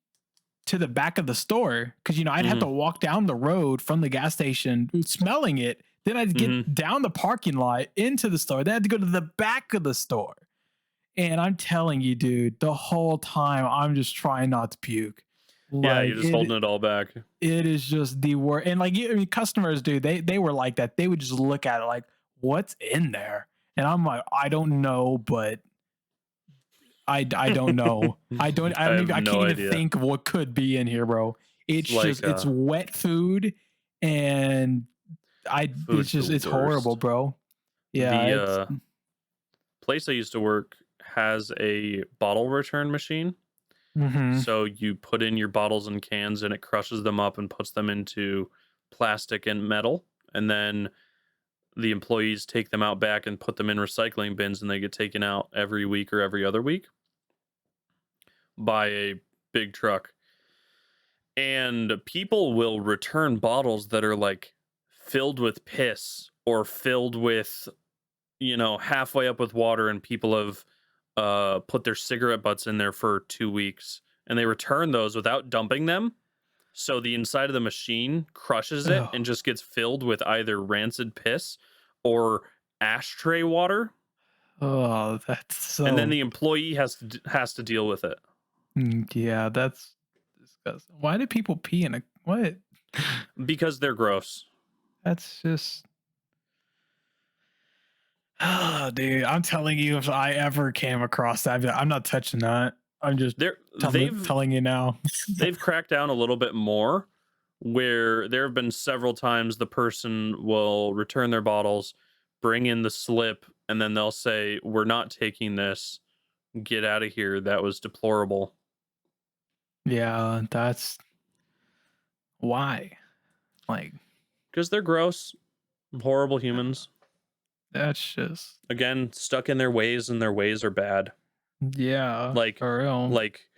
to the back of the store because I'd have Mm-hmm. to walk down the road from the gas station smelling it. Then I'd Mm-hmm. get down the parking lot into the store. Then I had to go to the back of the store. And I'm telling you, dude, the whole time I'm just trying not to puke. Yeah, Like you're just holding it all back. it is just the worst. And like customers, dude, they were like that. They would just look at it like, what's in there? And I'm like, I don't know, but I don't know. I have I can't no even idea. think of what could be in here, bro. It's It's like just it's wet food and it's food's the just it's horrible, worst. bro. Yeah, The it's place I used to work has a bottle return machine. mhm. So you put in your bottles and cans and it crushes them up and puts them into plastic and metal. And then the employees take them out back and put them in recycling bins and they get taken out every week or every other week by a big truck. And people will return bottles that are like filled with piss or filled with, halfway up with water, and people have put their cigarette butts in there for 2 weeks, and they return those without dumping them. So the inside of the machine crushes it Oh, and just gets filled with either rancid piss or ashtray water, oh, that's and then so the employee has to deal with it yeah, that's disgusting. Why do people pee in a what? because they're gross. That's just oh, dude, I'm telling you, if I ever came across that, I'd be like, I'm not touching that. I'm just They're they've telling you now. they've cracked down a little bit more, where there have been several times the person will return their bottles, bring in the slip, and then they'll say, "We're not taking this. Get out of here. That was deplorable." Yeah, that's why. Like, Because they're gross, horrible humans. that's just Again, stuck in their ways, and their ways are bad. yeah, Like, for real. like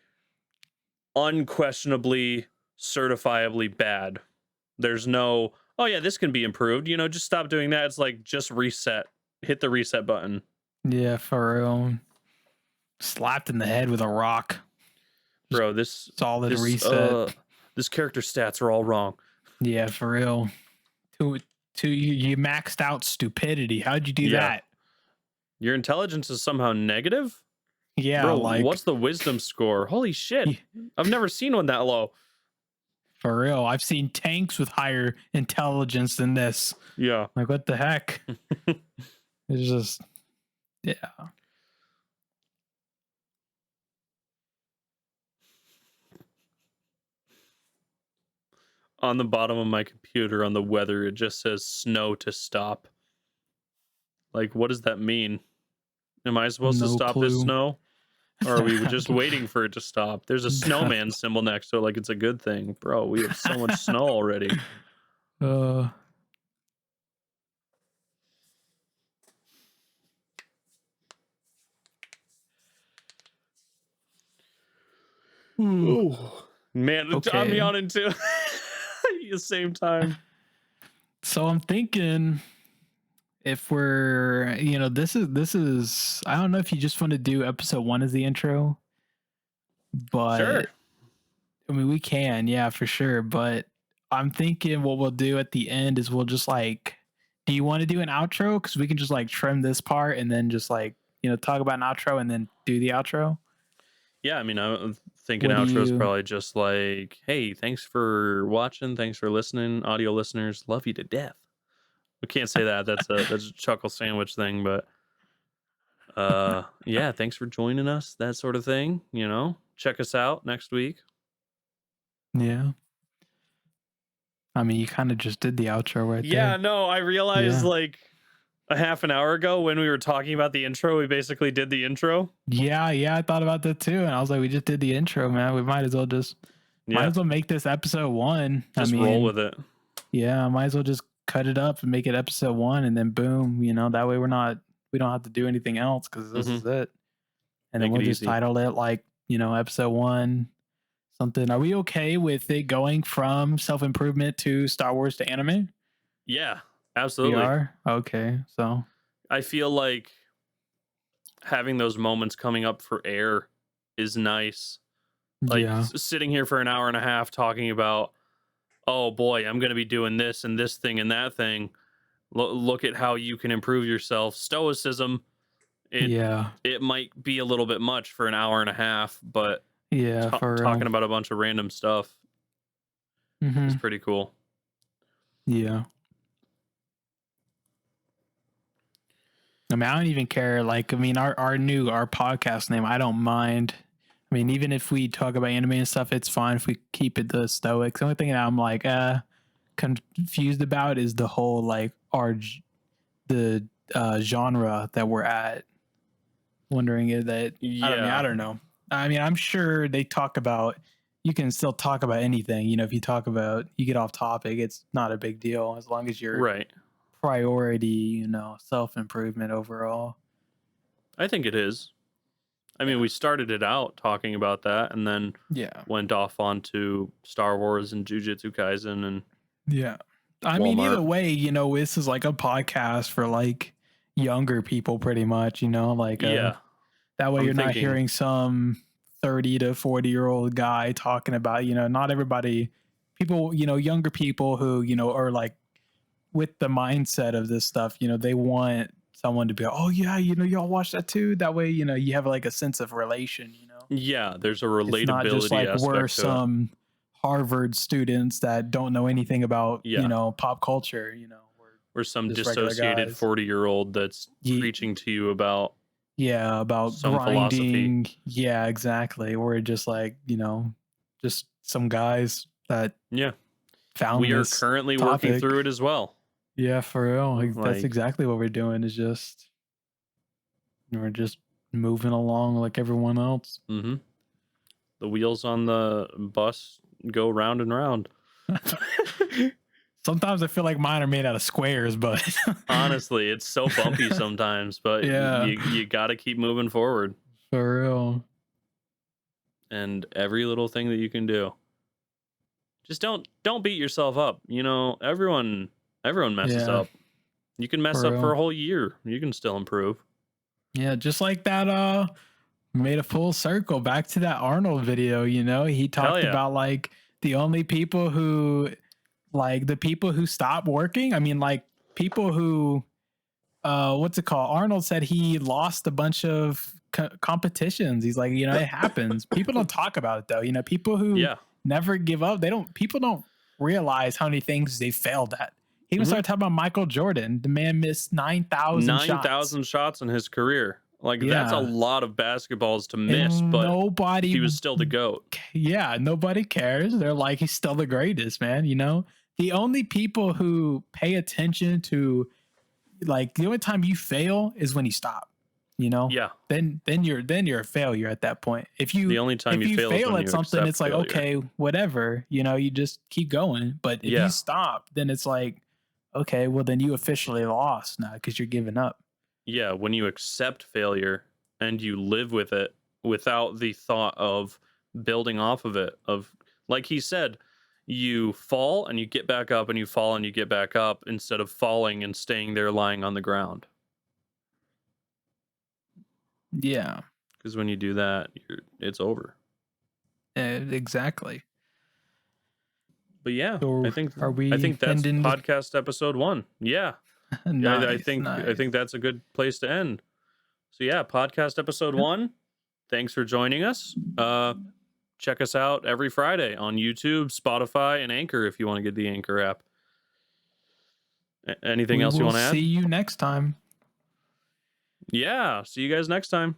unquestionably, certifiably bad. There's no, oh yeah, this can be improved. Just stop doing that. It's like just reset. Hit the reset button. Yeah, for real. Slapped in the head with a rock. bro, this solid this reset. this character stats are all wrong. Yeah, for real. You maxed out stupidity. How'd you do that? Your intelligence is somehow negative? Yeah, Bro, like what's the wisdom score? Holy shit. I've never seen one that low. for real. I've seen tanks with higher intelligence than this. Yeah. Like, what the heck? It's just, yeah. On the bottom of my computer on the weather, it just says snow to stop. Like, what does that mean? Am I supposed to stop this snow? Or are we just waiting for it to stop? There's a snowman symbol next to it, like it's a good thing. Bro, we have so much snow already. Oh man, okay. I'm yawning too. At the same time. So I'm thinking, if we're, this is I don't know if you just want to do episode 1 as the intro, but sure. I mean, we can, yeah, for sure. But I'm thinking what we'll do at the end is we'll just like, do you want to do an outro? Because we can just like trim this part and then just like, talk about an outro and then do the outro. Yeah, I mean, I'm thinking outro is probably just like, hey, thanks for watching, thanks for listening, audio listeners, love you to death. We can't say that. That's a chuckle sandwich thing, but yeah, thanks for joining us, that sort of thing. Check us out next week. Yeah. I mean, you kind of just did the outro right there. Yeah, no, I realized like a half an hour ago when we were talking about the intro, we basically did the intro. Yeah, I thought about that too, and I was like, we just did the intro, man. We might as well make this episode 1. Just roll with it. Yeah, might as well just cut it up and make it episode 1, and then boom, that way we don't have to do anything else because this is it. And then we'll just title it like, episode 1 something. Are we okay with it going from self-improvement to Star Wars to anime? Yeah, absolutely. We are? Okay, so I feel like having those moments coming up for air is nice. Like sitting here for an hour and a half talking about, oh boy, I'm going to be doing this and this thing and that thing. Look at how you can improve yourself. Stoicism. It might be a little bit much for an hour and a half, but talking about a bunch of random stuff is pretty cool. Yeah. I mean, I don't even care. Like, I mean, our podcast name, I don't mind. I mean, even if we talk about anime and stuff, it's fine if we keep it the Stoics. The only thing that I'm like confused about is the whole like the genre that we're at. Wondering if that I don't know. I mean, I'm sure they talk about, you can still talk about anything. If you get off topic, it's not a big deal as long as you're right. Priority, self-improvement overall. I think it is. I mean, we started it out talking about that and then went off onto Star Wars and Jujutsu Kaisen and I mean, either way, this is like a podcast for like younger people pretty much, like that way you're not hearing some 30 to 40-year-old guy talking about, not everybody, people, younger people who, are like with the mindset of this stuff, they want someone to be, oh yeah, y'all watch that too. That way, you have like a sense of relation, Yeah, there's a relatability. It's not just like we're some Harvard students that don't know anything about, pop culture, we're some dissociated 40-year-old that's preaching to you about about some grinding. Philosophy. Yeah, exactly. We're just like, just some guys that found we are currently working through it as well. Yeah, for real. Like, that's exactly what we're doing, is we're just moving along like everyone else. Mm-hmm. The wheels on the bus go round and round. Sometimes I feel like mine are made out of squares, but honestly, it's so bumpy sometimes, but you got to keep moving forward. For real. And every little thing that you can do. Just don't beat yourself up. Everyone messes up. You can mess up for a whole year. You can still improve. Yeah, just like that made a full circle back to that Arnold video. You know, he Hell talked yeah. about like the only people who, like the people who stop working. I mean, like people who, what's it called? Arnold said he lost a bunch of competitions. He's like, you know, it happens. People don't talk about it though. You know, people who Yeah. never give up, people don't realize how many things they failed at. He even started talking about Michael Jordan. The man missed 9,000 shots. 9,000 shots in his career. Like, that's a Yeah. lot of basketballs to miss, And but nobody, he was still the GOAT. yeah, nobody cares. They're like, he's still the greatest, man. You know, the only people who pay attention to, like, the only time you fail is when you stop. You know, Yeah. Then you're a failure at that point. If you The only time if you fail is when at you something, accept it's like failure. okay, whatever. You know, you just keep going. But if Yeah. you stop, then it's like, okay, well then you officially lost now because you're giving up. Yeah, when you accept failure and you live with it without the thought of building off of it, of, like he said, you fall and you get back up and you fall and you get back up instead of falling and staying there lying on the ground. Yeah, Because when you do that, it's over. exactly. But yeah, So I think are we that's ending? podcast episode 1. Yeah. Nice, I think nice. that's a good place to end. So yeah, podcast episode 1. Thanks for joining us. Check us out every Friday on YouTube, Spotify, and Anchor if you want to get the Anchor app. Anything else you want to add? See you next time. Yeah, see you guys next time.